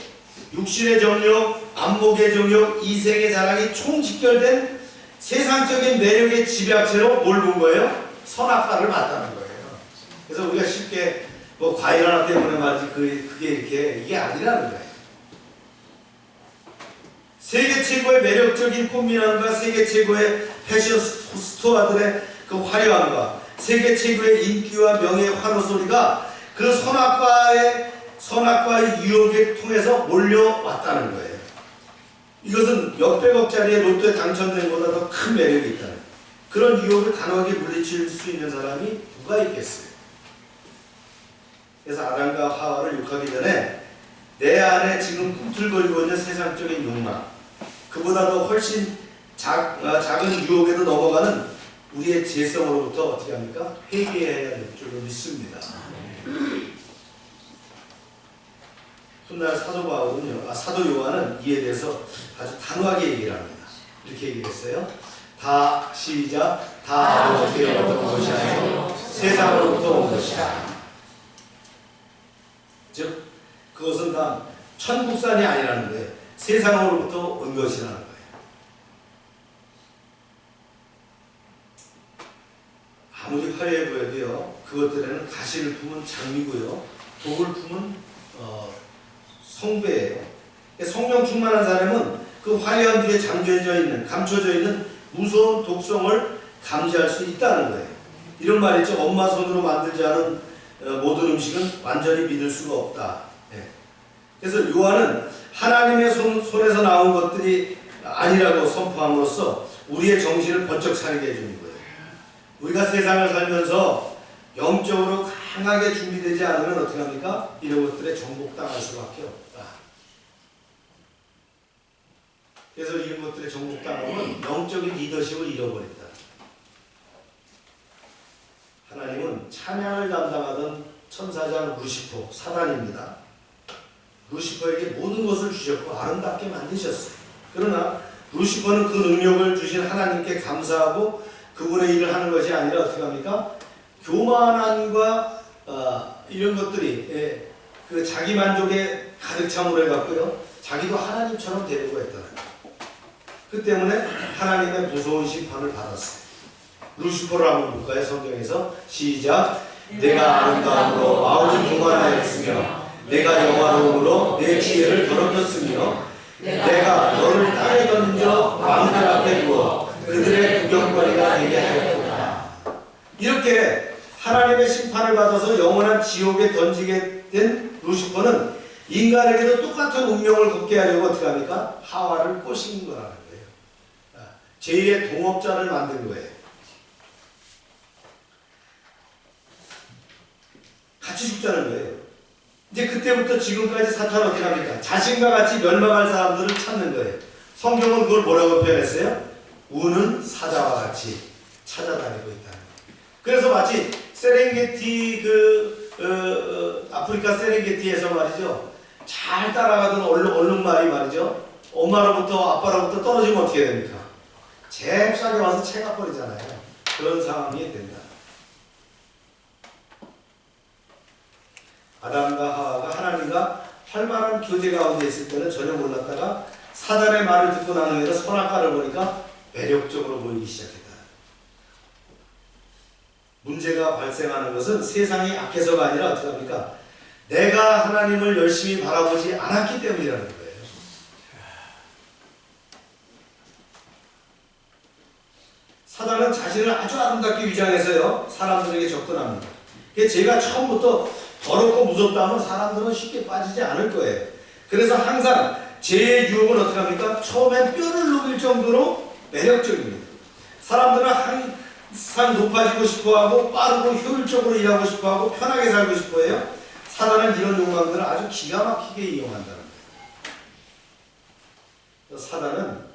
육신의 정욕, 안목의 정욕, 이생의 자랑이 총직결된 세상적인 매력의 집약체로 뭘 본 거예요? 선악과를 봤다는 거예요. 그래서 우리가 쉽게 과일 하나 때문에 말이지 그게 이렇게 이게 아니라는 거예요. 세계 최고의 매력적인 꽃미남과 세계 최고의 패션 스토어들의 그 화려함과 세계 최고의 인기와 명예의 환호소리가 그 선악과의 유혹을 통해서 몰려왔다는 거예요. 이것은 몇백억짜리의 로또에 당첨된 것보다 더 큰 매력이 있다는 거예요. 그런 유혹을 단호하게 물리칠 수 있는 사람이 누가 있겠어요? 그래서 아담과 하와를 욕하기 전에 내 안에 지금 꿈틀거리고 있는 세상적인 욕망, 그보다도 훨씬 작은 유혹에도 넘어가는 우리의 죄성으로부터 어떻게 합니까? 회개해야 될 줄로 믿습니다. 훗날 사도 바울은요, 사도 요한은 이에 대해서 아주 단호하게 얘기를 합니다. 이렇게 얘기를 했어요. 다 시작. 다 아버지께로부터 온 것이 아니요 세상으로부터 온 것이다. 즉 그것은 다 천국산이 아니라는 거예요. 세상으로부터 온 것이라는 거예요. 아무리 화려해 보여도요, 그것들에는 가시를 품은 장미고요, 독을 품은 성배예요. 성령 충만한 사람은 그 화려한 뒤에 잠겨져 있는, 감춰져 있는 무서운 독성을 감지할 수 있다는 거예요. 이런 말 있죠. 엄마 손으로 만들지 않은 모든 음식은 완전히 믿을 수가 없다. 그래서 요한은 하나님의 손에서 나온 것들이 아니라고 선포함으로써 우리의 정신을 번쩍 차리게 해주는 거예요. 우리가 세상을 살면서 영적으로 강하게 준비되지 않으면 어떻게 합니까? 이런 것들에 정복당할 수밖에 없다. 그래서 이런 것들에 정복당하면 영적인 리더십을 잃어버린다. 하나님은 찬양을 담당하던 천사장 루시퍼, 사단입니다. 루시퍼에게 모든 것을 주셨고 아름답게 만드셨어요. 그러나 루시퍼는 그 능력을 주신 하나님께 감사하고 그분의 일을 하는 것이 아니라 어떻게 합니까? 교만함과 이런 것들이 그 자기 만족에 가득 참으로 해갖고요, 자기도 하나님처럼 되려고 했다. 그 때문에 하나님의 무서운 심판을 받았어요. 루시퍼를 한번 볼까요? 성경에서 시작. 내가 아름다움으로 아우를 교만하였으며 내가 영화로움으로 내 지혜를 더럽혔으며 내가 너를 땅에 던져 왕들 앞에 두어 그들의 구경거리가 되게 하였구나. 이렇게 하나님의 심판을 받아서 영원한 지옥에 던지게 된 루시퍼는 인간에게도 똑같은 운명을 걷게 하려고 어떻게 합니까? 하와를 꼬신 거라는 거예요. 제2의 동업자를 만든 거예요. 같이 죽자는 거예요. 이제 그때부터 지금까지 사탄은 어떻게 합니까? 자신과 같이 멸망할 사람들을 찾는 거예요. 성경은 그걸 뭐라고 표현했어요? 우는 사자와 같이 찾아다니고 있다는 거예요. 그래서 마치 세렝게티 아프리카 세렝게티에서 말이죠. 잘 따라가던 얼룩말이 말이죠. 엄마로부터 아빠로부터 떨어지면 어떻게 됩니까? 잽싸게 와서 채가 버리잖아요. 그런 상황이 된다. 아담과 하와가 하나님과 활발한 교제 가운데 있을 때는 전혀 몰랐다가 사단의 말을 듣고 난 후에는 선악과를 보니까 매력적으로 보이기 시작했다. 문제가 발생하는 것은 세상이 악해서가 아니라 어떻게 합니까? 내가 하나님을 열심히 바라보지 않았기 때문이라는 거예요. 사단은 자신을 아주 아름답게 위장해서요 사람들에게 접근합니다. 제가 처음부터 더럽고 무섭다면 사람들은 쉽게 빠지지 않을 거예요. 그래서 항상 죄의 유혹은 어떻게 합니까? 처음엔 뼈를 녹일 정도로 매력적입니다. 사람들은 항상 높아지고 싶어하고 빠르고 효율적으로 일하고 싶어하고 편하게 살고 싶어해요. 사단은 이런 욕망들을 아주 기가 막히게 이용한다는 거예요. 사단은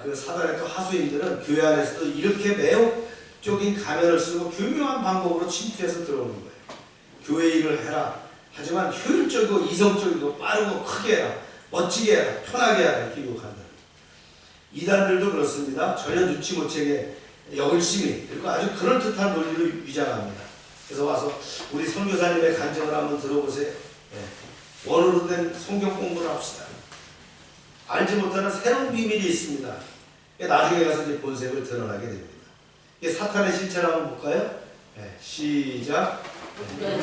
그 사단의 또 하수인들은 교회 안에서도 이렇게 매혹적인 가면을 쓰고 교묘한 방법으로 침투해서 들어오는 거예요. 교회 일을 해라. 하지만 효율적이고 이성적이고 빠르고 크게 해라. 멋지게 해라. 편하게 해라. 이렇게 유혹한다. 이단들도 그렇습니다. 전혀 눈치 못 채게 열심히 그리고 아주 그럴듯한 논리를 위장합니다. 그래서 와서 우리 선교사님의 간증을 한번 들어보세요. 원어로 된 성경 공부를 합시다. 알지 못하는 새로운 비밀이 있습니다. 나중에 가서 이제 본색을 드러나게 됩니다. 사탄의 실체를 한번 볼까요? 시작.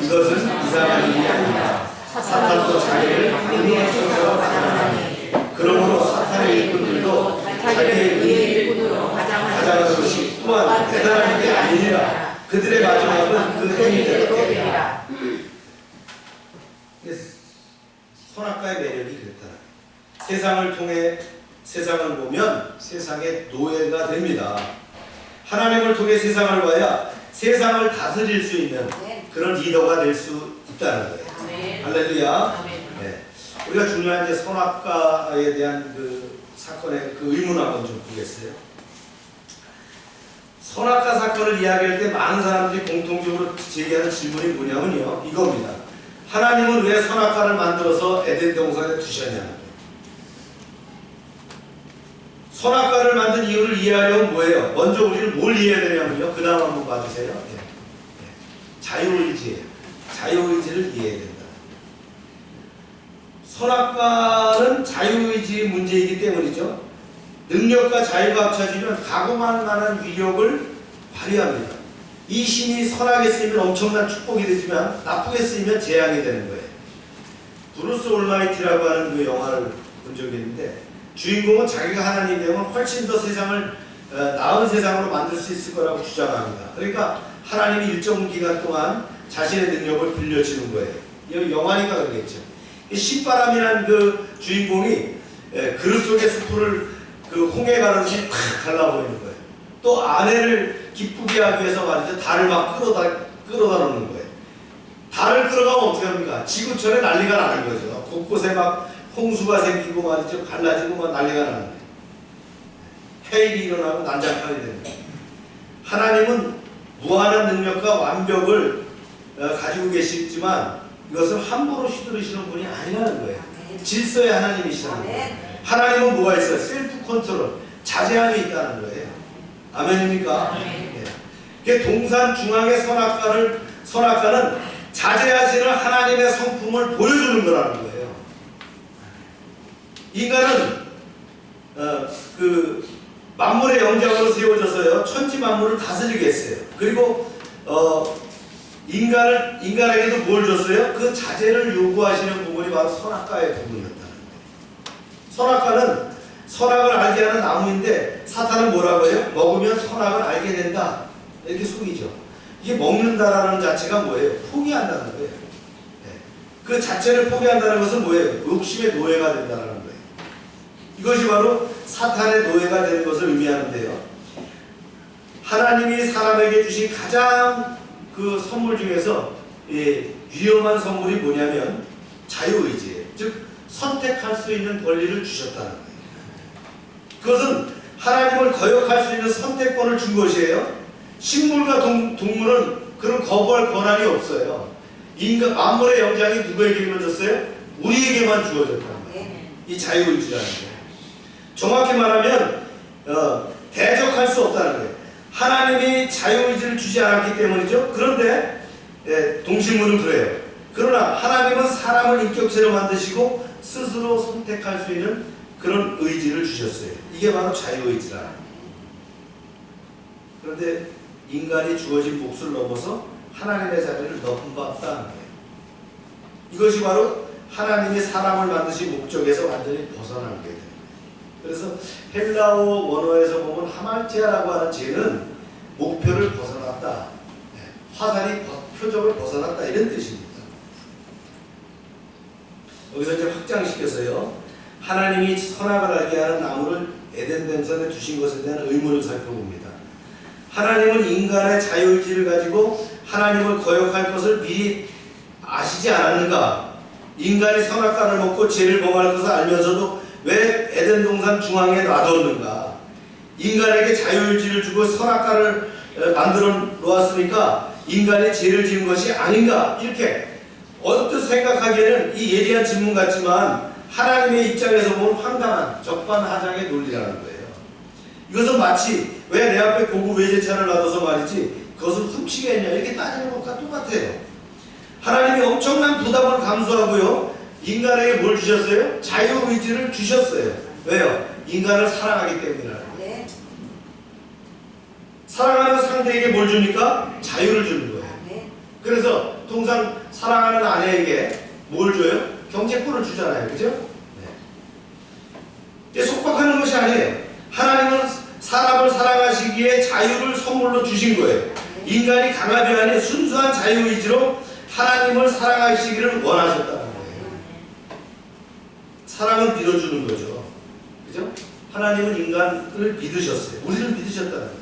이것은 이상한 일이 아니다. 사탄도 자기를 하나님의 천사로 가장하니 그러므로 사탄의 일꾼들도 자기의 의의 일꾼으로 가장하는 것이 또한 대단한 게 아니니라. 그들의 마지막은 그 행위대로 되리라. 선악과의 매력이 그랬다. 세상을 통해 세상을 보면 세상의 노예가 됩니다. 하나님을 통해 세상을 봐야 세상을 다스릴 수 있는 그런 리더가 될 수 있다는 거예요. 아멘. 할렐루야. 아멘. 네. 우리가 중요한 이제 선악과에 대한 그 사건의 그 의문 한번 좀 보겠어요. 선악과 사건을 이야기할 때 많은 사람들이 공통적으로 제기하는 질문이 뭐냐면요. 이겁니다. 하나님은 왜 선악과를 만들어서 에덴 동산에 두셨냐는 거예요. 선악과를 만든 이유를 이해하려면 뭐예요? 먼저 우리는 뭘 이해해야 되냐면요. 그 다음 한번 봐주세요. 자유의지예요. 자유의지를 이해해야 된다. 선악과는 자유의지 문제이기 때문이죠. 능력과 자유가 합쳐지면 가공할 만한 위력을 발휘합니다. 이 힘이 선하게 쓰이면 엄청난 축복이 되지만 나쁘게 쓰이면 재앙이 되는 거예요. 브루스 올마이티라고 하는 그 영화를 본 적이 있는데 주인공은 자기가 하나님이 되면 훨씬 더 세상을 나은 세상으로 만들 수 있을 거라고 주장합니다. 그러니까 하나님이 일정 기간 동안 자신의 능력을 빌려주는 거예요. 이 영화니까 그러겠죠. 신바람이라는 그 주인공이 그릇 속의 숯불을 그 홍해 가르듯이 탁 갈라버리는 거예요. 또 아내를 기쁘게 하기 위해서 말이죠. 달을 막 끌어다 놓는 거예요. 달을 끌어가면 어떻게 합니까? 지구촌에 난리가 나는 거죠. 곳곳에 막 홍수가 생기고 말이죠. 갈라지고 막 난리가 나는 거예요. 해일이 일어나고 난장판이 되는 거예요. 하나님은 무한한 능력과 완벽을 가지고 계시지만 이것을 함부로 휘두르시는 분이 아니라는 거예요. 질서의 하나님이시라는 거예요. 하나님은 뭐가 있어요? 셀프 컨트롤, 자제함이 있다는 거예요. 아멘입니까? 네. 동산 중앙의 선악과는 자제하시는 하나님의 성품을 보여주는 거라는 거예요. 인간은 그 만물의 영장으로 세워져서요 천지 만물을 다스리게 했어요. 그리고 인간에게도 뭘 줬어요? 그 자제를 요구하시는 부분이 바로 선악과의 부분이었다는 거예요. 선악과는 선악을 알게 하는 나무인데 사탄은 뭐라고 해요? 먹으면 선악을 알게 된다. 이렇게 속이죠. 이게 먹는다라는 자체가 뭐예요? 포기한다는 거예요. 네. 그 자체를 포기한다는 것은 뭐예요? 욕심의 노예가 된다는 거예요. 이것이 바로 사탄의 노예가 되는 것을 의미하는데요. 하나님이 사람에게 주신 가장 그 선물 중에서 위험한 선물이 뭐냐면 자유의지예요. 즉 선택할 수 있는 권리를 주셨다는 거예요. 그것은 하나님을 거역할 수 있는 선택권을 준 것이에요. 식물과 동물은 그런 거부할 권한이 없어요. 인간 만물의 영장이 누구에게만 줬어요? 우리에게만 주어졌다는 거예요. 이 자유의지라는 거예요. 정확히 말하면 대적할 수 없다는 거예요. 하나님이 자유의지를 주지 않았기 때문이죠. 그런데 동식물은 그래요. 그러나 하나님은 사람을 인격체로 만드시고 스스로 선택할 수 있는 그런 의지를 주셨어요. 이게 바로 자유의지라. 그런데 인간이 주어진 몫을 넘어서 하나님의 자리를 넘봤다는 거예요. 이것이 바로 하나님이 사람을 만드신 목적에서 완전히 벗어나게 돼요. 그래서 헬라어 원어에서 보면 하말티아라고 하는 죄는 목표를 벗어났다, 화살이 표적을 벗어났다 이런 뜻입니다. 여기서 이제 확장시켜서요, 하나님이 선악을 알게 하는 나무를 에덴 동산에 주신 것에 대한 의문을 살펴봅니다. 하나님은 인간의 자유의지를 가지고 하나님을 거역할 것을 미리 아시지 않았는가? 인간이 선악과를 먹고 죄를 범할 것을 알면서도 왜 에덴 동산 중앙에 놔뒀는가? 인간에게 자유의지를 주고 선악과를 만들어 놓았으니까 인간이 죄를 지은 것이 아닌가? 이렇게 언뜻 생각하기에는 이 예리한 질문 같지만 하나님의 입장에서 보면 황당한 적반하장의 논리라는 거예요. 이것은 마치 왜 내 앞에 고급 외제차를 놔둬서 말이지 그것을 훔치겠냐 이렇게 따지는 것과 똑같아요. 하나님이 엄청난 부담을 감수하고요, 인간에게 뭘 주셨어요? 자유의지를 주셨어요. 왜요? 인간을 사랑하기 때문이라는 거예요. 사랑하는 상대에게 뭘 줍니까? 자유를 주는 거예요. 그래서 통상 사랑하는 아내에게 뭘 줘요? 경제권을 주잖아요. 그죠? 네. 속박하는 것이 아니에요. 하나님은 사람을 사랑하시기에 자유를 선물로 주신 거예요. 인간이 강압이 아닌 순수한 자유의지로 하나님을 사랑하시기를 원하셨다는 거예요. 사랑은 믿어주는 거죠. 그죠? 하나님은 인간을 믿으셨어요. 우리를 믿으셨다는 거예요.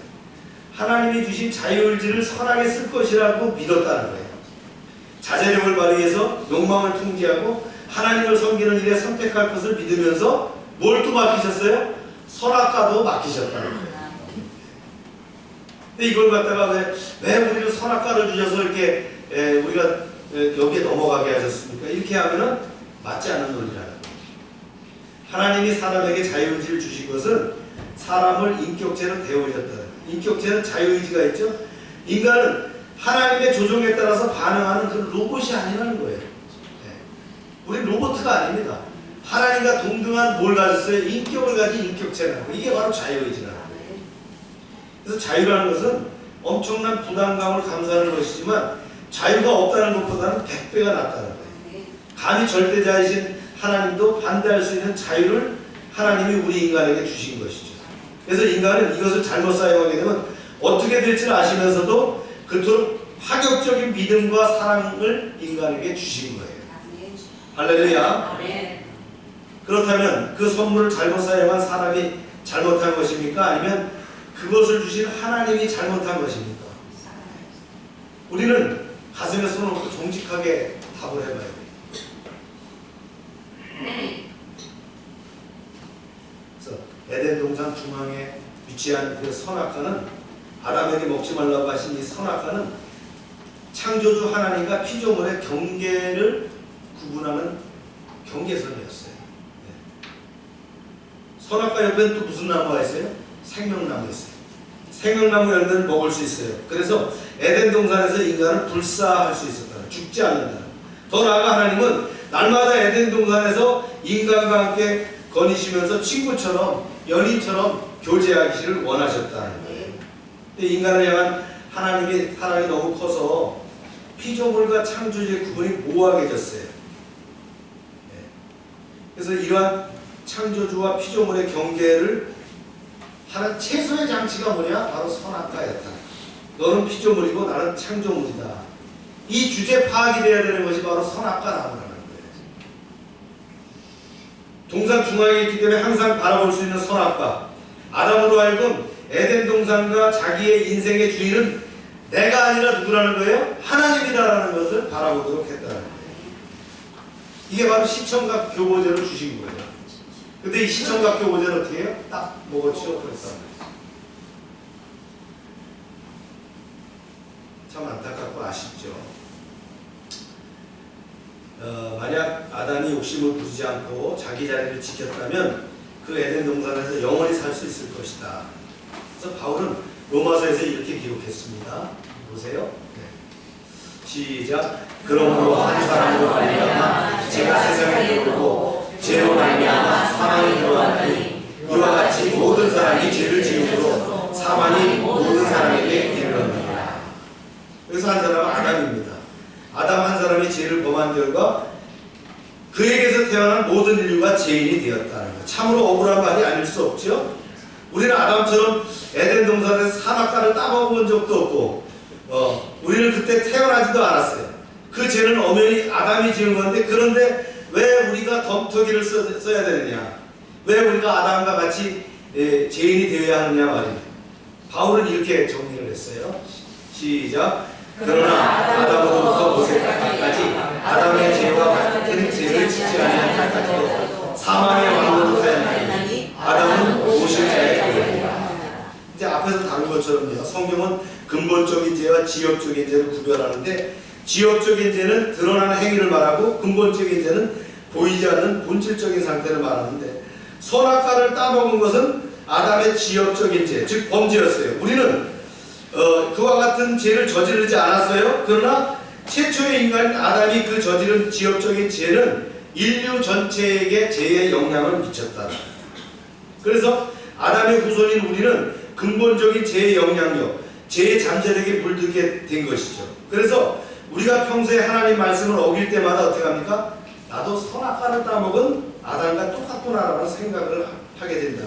하나님이 주신 자유의지를 선하게 쓸 것이라고 믿었다는 거예요. 자제력을 발휘해서 욕망을 통제하고 하나님을 섬기는 일에 선택할 것을 믿으면서 뭘 또 맡기셨어요? 선악과도 맡기셨다는 거예요. 근데 이걸 갖다가 왜 우리를 선악과를 주셔서 이렇게 우리가 여기에 넘어가게 하셨습니까? 이렇게 하면은 맞지 않는 논리라는 거예요. 하나님이 사람에게 자유의지를 주신 것은 사람을 인격체로 대우하셨다는 거예요. 인격체는 자유의지가 있죠. 인간은 하나님의 조종에 따라서 반응하는 그 로봇이 아니라는 거예요. 우리 로봇가 아닙니다. 하나님과 동등한 뭘 가졌어요? 인격을 가진 인격체라는 거예요. 이게 바로 자유의지라는 거예요. 그래서 자유라는 것은 엄청난 부담감을 감수하는 것이지만 자유가 없다는 것보다는 100배가 낫다는 거예요. 감히 절대자이신 하나님도 반대할 수 있는 자유를 하나님이 우리 인간에게 주신 것이죠. 그래서 인간은 이것을 잘못 사용하게 되면 어떻게 될지를 아시면서도 그토록 파격적인 믿음과 사랑을 인간에게 주신 거예요. 할렐루야. 그렇다면 그 선물을 잘못 사용한 사람이 잘못한 것입니까? 아니면 그것을 주신 하나님이 잘못한 것입니까? 우리는 가슴에 손을 얹고 정직하게 답을 해봐야 돼요. 그래서 에덴 동산 중앙에 위치한 그 선악과는, 아담에게 먹지 말라고 하신 이 선악과는 창조주 하나님과 피조물의 경계를 구분하는 경계선이었어요. 선악과 옆에는 또 무슨 나무가 있어요? 생명나무 있어요. 생명나무 열매를 먹을 수 있어요. 그래서 에덴 동산에서 인간을 불사할 수 있었다. 죽지 않는다. 더 나아가 하나님은 날마다 에덴 동산에서 인간과 함께 거니시면서 친구처럼, 연인처럼 교제하기를 원하셨다는 거예요. 근데 인간을 향한 하나님의 사랑이 너무 커서 피조물과 창조주의 구분이 모호하게졌어요. 그래서 이러한 창조주와 피조물의 경계를 하는 최소의 장치가 뭐냐? 바로 선악과였다. 너는 피조물이고 나는 창조물이다. 이 주제 파악이 되어야 되는 것이 바로 선악과 나무라는 거예요. 동산 중앙에 있기 때문에 항상 바라볼 수 있는 선악과, 아담으로 하여금 에덴 동산과 자기의 인생의 주인은 내가 아니라 누구라는 거예요? 하나님이다라는 것을 바라보도록 했다는 거예요. 이게 바로 시청각 교보제를 주신 거예요. 근데 이 시청각 교보제는 어떻게 해요? 딱 먹어치워 버렸어요. 참 안타깝고 아쉽죠. 만약 아담이 욕심을 부리지 않고 자기 자리를 지켰다면 그 에덴 동산에서 영원히 살 수 있을 것이다. 그래서 바울은 로마서에서 이렇게 기록했습니다. 보세요. 네. 시작. 그러므로 한 사람으로 말미암아 죄가 세상에 들어오고 죄로 말미암아 사망이 들어왔으니 이와 같이 모든 사람이 죄를 지음으로 사망이 모든 사람에게 이르렀느니라. 여기서 한 사람은 아담입니다. 아담 한 사람이 죄를 범한 결과 그에게서 태어난 모든 인류가 죄인이 되었다는 것. 참으로 억울한 말이 아닐 수 없죠. 우리는 아담처럼 에덴 동산에서 선악과를 따먹은 적도 없고 우리는 그때 태어나지도 않았어요. 그 죄는 엄연히 아담이 지은 건데, 그런데 왜 우리가 덤터기를 써야 되느냐, 왜 우리가 아담과 같이 죄인이 되어야 하느냐 말입니다. 바울은 이렇게 정리를 했어요. 시작. 그러나 아담으로부터 모세까지 아담의 죄와 같은 죄를 짓지 아니한 자까지도 사망의 왕으로 하였나니 아담은 오실 자의 교회니라. 이제 앞에서 다룬 것처럼요, 성경은 근본적인 죄와 지역적인 죄를 구별하는데, 지역적인 죄는 드러나는 행위를 말하고 근본적인 죄는 보이지 않는 본질적인 상태를 말하는데, 선악과를 따먹은 것은 아담의 지역적인 죄, 즉 범죄였어요. 우리는 그와 같은 죄를 저지르지 않았어요. 그러나 최초의 인간 아담이 그 저지른 지역적인 죄는 인류 전체에게 죄의 영향을 미쳤다. 그래서 아담의 후손인 우리는 근본적인 죄의 영향력, 죄의 잠재력에 물들게 된 것이죠. 그래서 우리가 평소에 하나님 말씀을 어길 때마다 어떻게 합니까? 나도 선악과를 따먹은 아담과 똑같구나라는 생각을 하게 된다.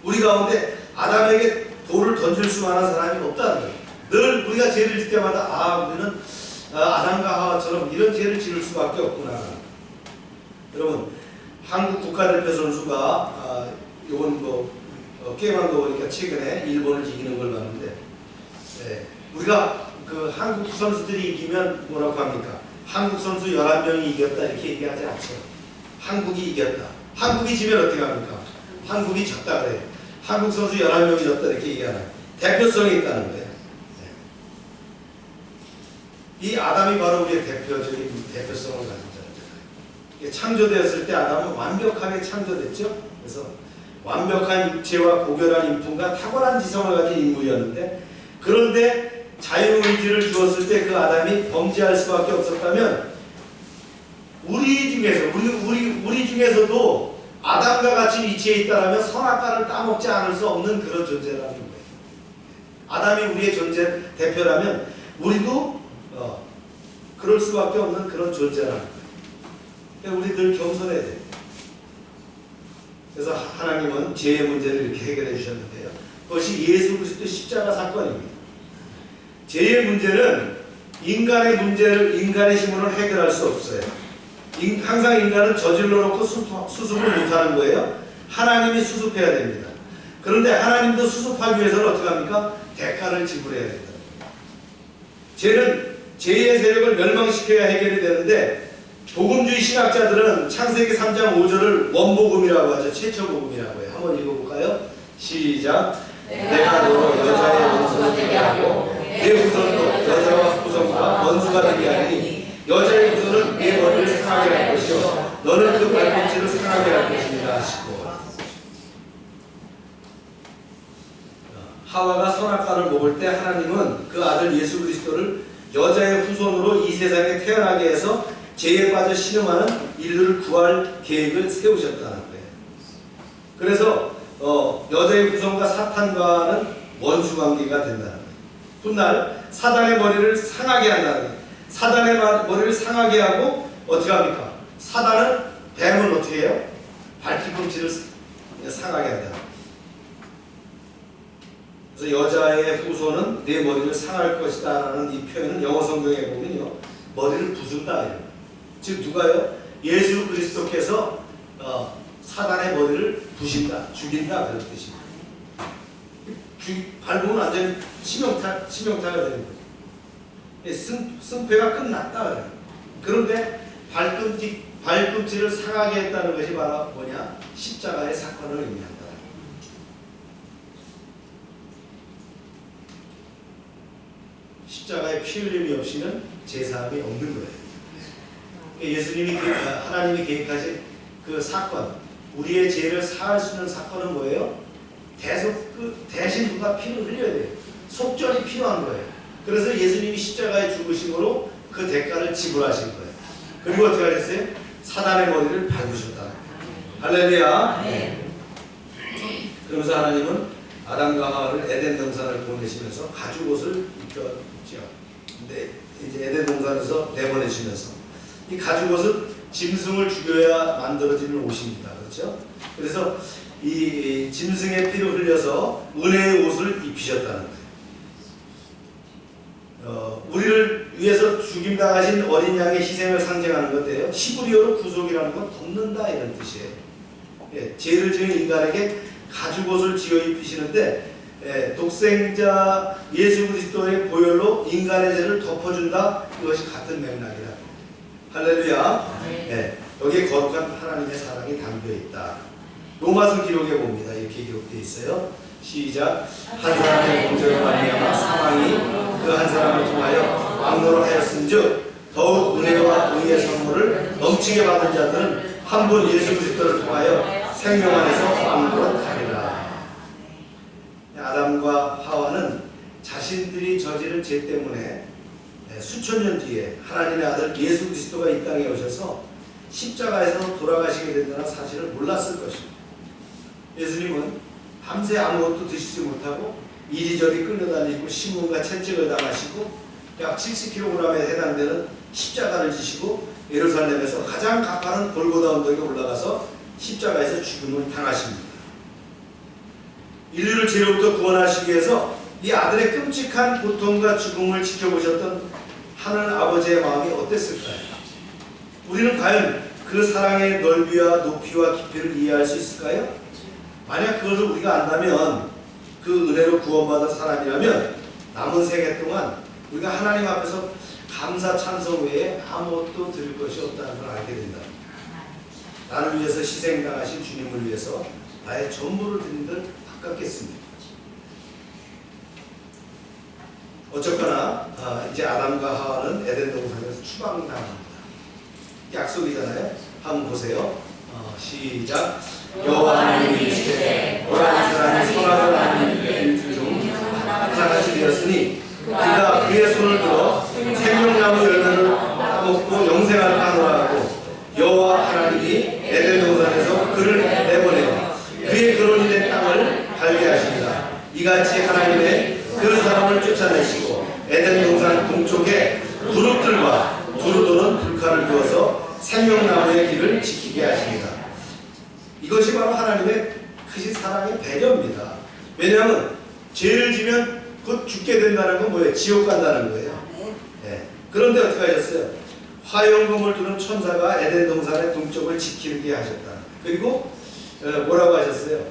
우리 가운데 아담에게 돌을 던질 수만한 사람이 없다는 거예요. 늘 우리가 죄를 질 때마다 우리는 아담과 하와처럼 이런 죄를 지을 수밖에 없구나. 여러분, 한국 국가대표 선수가 이번 게임한 거 보니까 최근에 일본을 이기는 걸 봤는데, 우리가 그 한국 선수들이 이기면 뭐라고 합니까? 한국 선수 11명이 이겼다 이렇게 얘기하지 않죠. 한국이 이겼다. 한국이 지면 어떻게 합니까? 한국이 졌다 그래요. 한국 선수 11명이 졌다 이렇게 얘기하는 대표성이 있다는 거예요. 이 아담이 바로 우리의 대표적인 대표성을 가진 자잖아요. 창조되었을 때 아담은 완벽하게 창조됐죠. 그래서 완벽한 육체와 고결한 인품과 탁월한 지성을 가진 인물이었는데, 그런데 자유의지를 주었을 때 그 아담이 범죄할 수밖에 없었다면, 우리 중에서도 아담과 같이 위치해 있다면 선악과를 따먹지 않을 수 없는 그런 존재라는 거예요. 아담이 우리의 존재 대표라면 우리도 그럴 수밖에 없는 그런 존재라는 거예요. 그러니까 우리 늘 겸손해야 돼요. 그래서 하나님은 죄의 문제를 이렇게 해결해 주셨는데요. 그것이 예수 그리스도 십자가 사건입니다. 죄의 문제는 인간의 문제를 인간의 힘으로는 해결할 수 없어요. 항상 인간은 저질러 놓고 수습을 못하는 거예요. 하나님이 수습해야 됩니다. 그런데 하나님도 수습하기 위해서는 어떻게 합니까? 대가를 지불해야 됩니다. 죄는 죄의 세력을 멸망시켜야 해결이 되는데, 복음주의 신학자들은 창세기 3장 5절을 원복음이라고 하죠. 최초복음이라고 해요. 한번 읽어볼까요? 시작. 내가 너로 여자의 원수가 되게 하고 내 후손도 여자와 후손과 원수가 되게 하니 여자의 후손은 내 머리를 상하게 할 것이요 너는 그 발꿈치를 상하게 할 것입니다 하시고, 하와가 선악과를 먹을 때 하나님은 그 아들 예수 그리스도를 여자의 후손으로 이 세상에 태어나게 해서 죄에 빠져 신음하는 인류를 구할 계획을 세우셨다는 거예요. 그래서 여자의 후손과 사탄과는 원수 관계가 된다는 거예요. 훗날 사단의 머리를 상하게 한다는 거예요. 사단의 머리를 상하게 하고 어떻게 합니까? 사단은 뱀은 어떻게 해요? 발뒤꿈치를 상하게 한다. 그래서 여자의 후손은 내 머리를 상할 것이다 라는 이 표현은 영어 성경에 보면요, 머리를 부순다. 즉 누가요? 예수 그리스도께서 사단의 머리를 부신다, 죽인다 그런 뜻입니다. 밟으면 완전히 치명타가 되는 거죠. 승패가 끝났다. 그런데 발꿈치를 상하게 했다는 것이 바로 뭐냐? 십자가의 사건을 의미한다. 십자가의 피 흘림이 없이는 제사함이 없는 거예요. 예수님이 하나님이 계획하신 그 사건, 우리의 죄를 사할 수 있는 사건은 뭐예요? 대신 누가 피를 흘려야 돼요. 속전이 필요한 거예요. 그래서 예수님이 십자가에 죽으심으로 그 대가를 지불하신 거예요. 그리고 어떻게 하셨어요? 사단의 머리를 밟으셨다. 할렐루야. 그러면서 하나님은 아담과 하와를 에덴 동산을 보내시면서 가죽옷을 입혔죠. 근데 이제 에덴 동산에서 내보내시면서 이 가죽옷은 짐승을 죽여야 만들어지는 옷입니다. 그렇죠? 그래서 이 짐승의 피를 흘려서 은혜의 옷을 입히셨다는 거예요. 우리를 위해서 죽임당하신 어린 양의 희생을 상징하는 건데요. 히브리어로 구속이라는 건 덮는다 이런 뜻이에요. 예, 죄를 지은 인간에게 가죽옷을 지어 입히시는데 독생자 예수 그리스도의 보혈로 인간의 죄를 덮어준다. 이것이 같은 맥락이다. 할렐루야. 예, 여기에 거룩한 하나님의 사랑이 담겨있다. 로마서 기록에 봅니다. 이렇게 기록되어 있어요. 시작. 한 사람의 범죄로 말미암아 사망이 그 한 사람을 통하여 왕노로 하였은즉 더욱 은혜와 의의 선물을 넘치게 받은 자들은 한 분 예수 그리스도를 통하여 생명 안에서 왕노로 하리라. 아담과 하와는 자신들이 저지른 죄 때문에 수천 년 뒤에 하나님의 아들 예수 그리스도가 이 땅에 오셔서 십자가에서 돌아가시게 된다는 사실을 몰랐을 것입니다. 예수님은 밤새 아무것도 드시지 못하고 이리저리 끌려다니고 신문과 채찍을 당하시고 약 70kg에 해당되는 십자가를 지시고 예루살렘에서 가장 가파른 골고다 언덕에 올라가서 십자가에서 죽음을 당하십니다. 인류를 죄로부터 구원하시기 위해서 이 아들의 끔찍한 고통과 죽음을 지켜보셨던 하늘 아버지의 마음이 어땠을까요? 우리는 과연 그 사랑의 넓이와 높이와 깊이를 이해할 수 있을까요? 만약 그것을 우리가 안다면, 그 은혜로 구원받은 사람이라면 남은 생애 동안 우리가 하나님 앞에서 감사 찬송 외에 아무것도 드릴 것이 없다는 걸 알게 된다. 나를 위해서 희생당하신 주님을 위해서 나의 전부를 드린들 아깝겠습니다. 어쨌거나 이제 아담과 하와는 에덴 동산에서 추방당합니다. 약속이잖아요. 한번 보세요. 시작. 여호와 하나님이 이르시되 너라는 사람이 선악을 아는 일들 중 하나같이 되었으니 그가 그의 손을 들어 생명나무 열매를 따먹고 영생할 하노라 하고 여호와 하나님이 에덴 동산에서 그를 내보내어 그의 근원이 된 땅을 발견하십니다. 이같이 하나님의 그 사람을 쫓아내시고 에덴 동산 동쪽에 두릅들과 두루 도는 불칼을 두어서 생명나무의 길을 지키게 하십니다. 이것이 바로 하나님의 크신 사랑의 배려입니다. 왜냐하면 죄를 지면 곧 죽게 된다는 건 뭐예요? 지옥 간다는 거예요. 네. 그런데 어떻게 하셨어요? 화영검을 두는 천사가 에덴 동산의 동쪽을 지키게 하셨다. 그리고 뭐라고 하셨어요?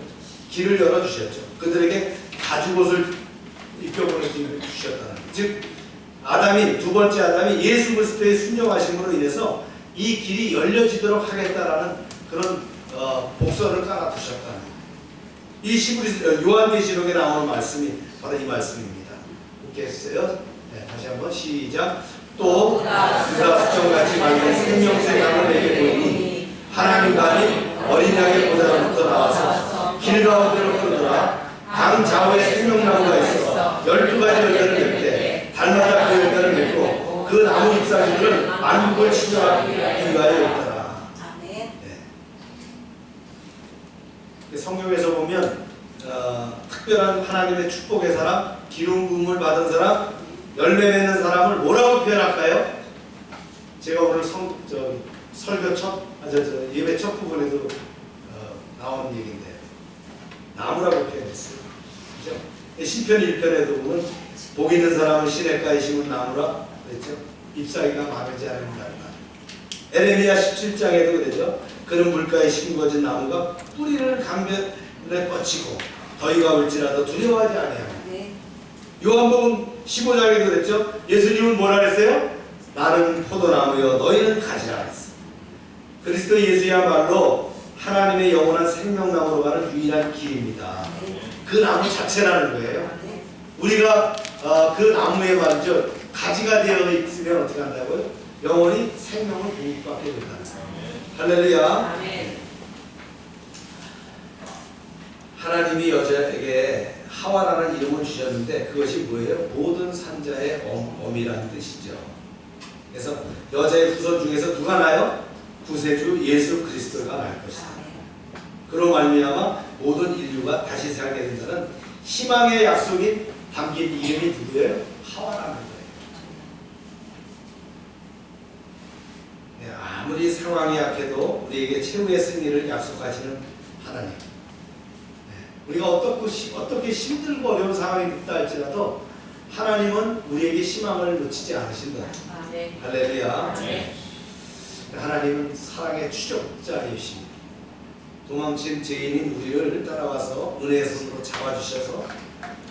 길을 열어주셨죠. 그들에게 가죽옷을 입혀보는 길을 주셨다는 거예요. 즉 아담이, 두 번째 아담이 예수 그리스도의 순종하심으로 인해서 이 길이 열려지도록 하겠다라는 그런 복선을 깔아두셨다는 이 요한계시록에 나오는 말씀이 바로 이 말씀입니다. 웃겠어요? 네, 다시 한번 시작. 또 그가 수정같이 맑은 생명새 강을 내게 보이니 하나님 감이 어린 양의 보좌로부터 나와서 길 가운데로 끌어들어 강 좌우에 생명나무가 있어 12가지 열매를 맺되 달마다 그 열매를 맺고 그 나무 잎사귀들은 만국을 치료하기 위하여 있더라. 성경에서 보면 특별한 하나님의 축복의 사람, 기름 부음을 받은 사람, 열매 맺는 사람을 뭐라고 표현할까요? 제가 오늘 설교 예배 첫 부분에도 나온 얘기인데 나무라고 표현했어요. 그렇죠? 시편 1편에도 보면 복 있는 사람은 시냇가에 심은 나무라 그랬죠? 잎사귀가 마르지 않는 나무라. 에레미야 17장에도 그러죠. 그는 물가에 심겨진 나무가 뿌리를 강변에 뻗치고 더위가 올지라도 두려워하지 아니하고. 네. 요한복음 15장에 그랬죠. 예수님은 뭐라 그랬어요? 나는 포도나무여 너희는 가지라 그랬어. 그리스도 예수야말로 하나님의 영원한 생명나무로 가는 유일한 길입니다. 그 나무 자체라는 거예요. 우리가 그 나무에 말이죠, 가지가 되어 있으면 어떻게 한다고요? 영원히 생명을 공급받게 된다는 거예요. 할렐루야. 아멘. 하나님이 여자에게 하와라는 이름을 주셨는데 그것이 뭐예요? 모든 산자의 어미라는 뜻이죠. 그래서 여자의 후손 중에서 누가 나요? 구세주 예수 그리스도가 날 것이다. 그로 말미암아 모든 인류가 다시 살게 된다는 희망의 약속이 담긴 이름이 누구예요? 하와라는 거예요. 네, 아무리 상황이 약해도 우리에게 최후의 승리를 약속하시는 하나님. 우리가 어떻게 힘들고 어려운 상황이 있다 할지라도 하나님은 우리에게 희망을 놓치지 않으신다. 아멘. 할렐루야. 아멘. 하나님은 사랑의 추적자이십니다. 도망친 죄인인 우리를 따라와서 은혜의 손으로 잡아주셔서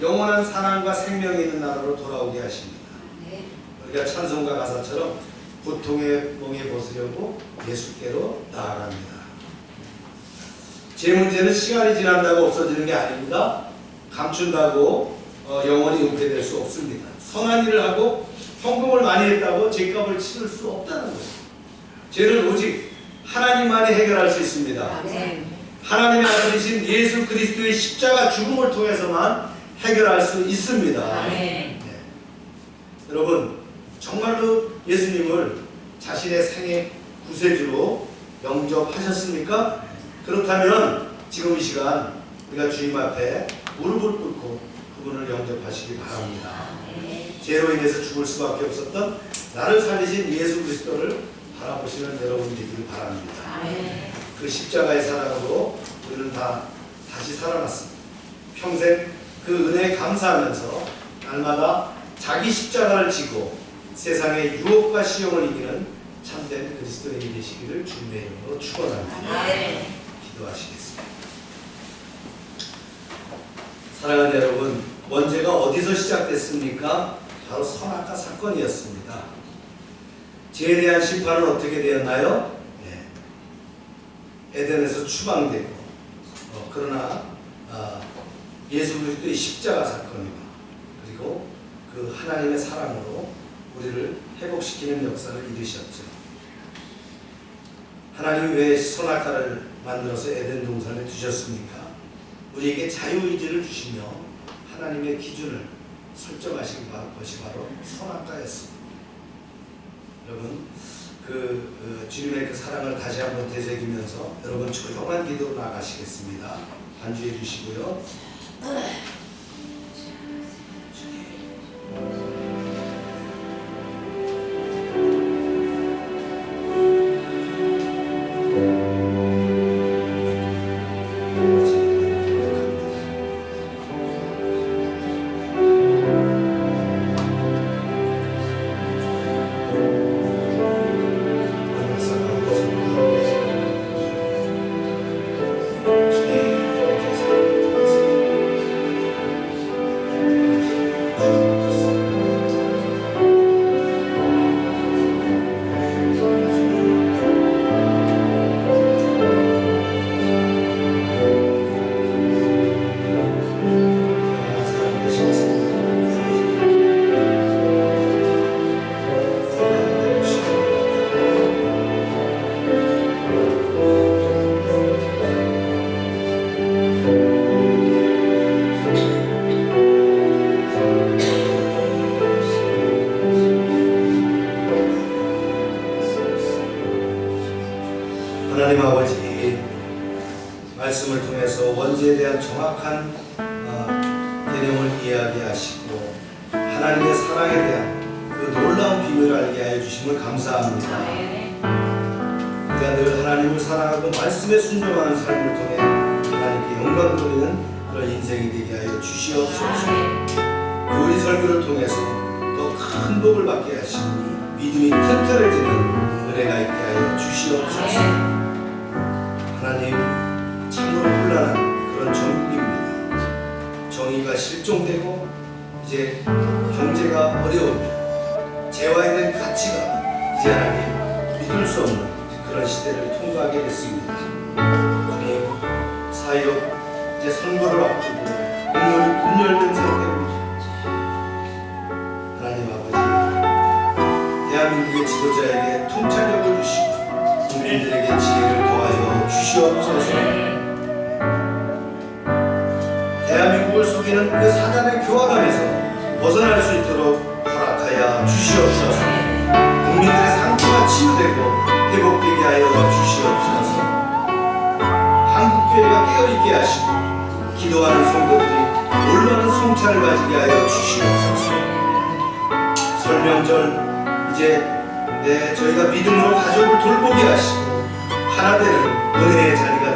영원한 사랑과 생명이 있는 나라로 돌아오게 하십니다. 우리가 찬송가 가사처럼 고통의 멍에 벗으려고 예수께로 나아갑니다. 제 문제는 시간이 지난다고 없어지는 게 아닙니다. 감춘다고 영원히 은폐될 수 없습니다. 선한 일을 하고 헌금을 많이 했다고 죄값을 치를 수 없다는 거예요. 죄는 오직 하나님만이 해결할 수 있습니다. 아멘. 하나님의 아들이신 예수 그리스도의 십자가 죽음을 통해서만 해결할 수 있습니다. 아멘. 네. 여러분, 정말로 예수님을 자신의 생애 구세주로 영접하셨습니까? 그렇다면 지금 이 시간 우리가 주님 앞에 무릎을 꿇고 그분을 영접하시기 바랍니다. 죄로 인해서 죽을 수밖에 없었던 나를 살리신 예수 그리스도를 바라보시는 여러분 되길 바랍니다. 아멘. 그 십자가의 사랑으로 우리는 다시 살아났습니다. 평생 그 은혜에 감사하면서 날마다 자기 십자가를 지고 세상의 유혹과 시험을 이기는 참된 그리스도인이 되시기를 주님의 이름으로 축원합니다. 아멘. 기도하시겠습니다. 사랑하는 여러분, 원죄가 어디서 시작됐습니까? 바로 선악과 사건이었습니다. 죄에 대한 심판은 어떻게 되었나요? 에덴에서 추방되고, 그러나 예수 그리스도의 십자가 사건이고, 그리고 그 하나님의 사랑으로 우리를 회복시키는 역사를 이루셨죠. 하나님이 왜 선악과를 만들어서 에덴 동산에 두셨습니까? 우리에게 자유의지를 주시며 하나님의 기준을 설정하신 것이 바로 선악과였습니다. 여러분, 주님의 그 사랑을 다시 한번 되새기면서 여러분 조용한 기도로 나가시겠습니다. 반주해 주시고요. 하나님 아버지, 말씀을 통해서 원죄에 대한 정확한 개념을 이해하게 하시고 하나님의 사랑에 대한 그 놀라운 비밀을 알게 하여 주심을 감사합니다. 우리가 늘 하나님을 사랑하고 말씀에 순종하는 삶을 통해 하나님께 영광 돌리는 그런 인생이 되게 하여 주시옵소서. 그 우리 설교를 통해서 더 큰 복을 받게 하시고 믿음이 튼튼해지는 은혜가 있게 하여 주시옵소서. 하나님, 참으로 곤란한 그런 전국입니다. 정의가 실종되고 이제 경제가 어려웁니다. 재화에 대한 가치가 이제 하나님 믿을 수 없는 그런 시대를 통과하게 됐습니다. 주님, 사회적 이제 선거를 앞두고 공론이 분열된 상태입니다. 하나님 아버지, 대한민국의 지도자에게 통찰력을 주시고 국민들에게 지혜를 더하여 주시옵소서. 대한민국을 속이는 그 사단의 교활함에서 벗어날 수 있도록 허락하여 주시옵소서. 국민들의 상처가 치유되고 회복되게 하여 주시옵소서. 한국교회가 깨어있게 하시고 기도하는 성도들이 올바른 성찰을 가지게 하여 주시옵소서. 설명절 이제 저희가 믿음으로 가족을 돌보게 하시고 하나 되는 은혜의 자리가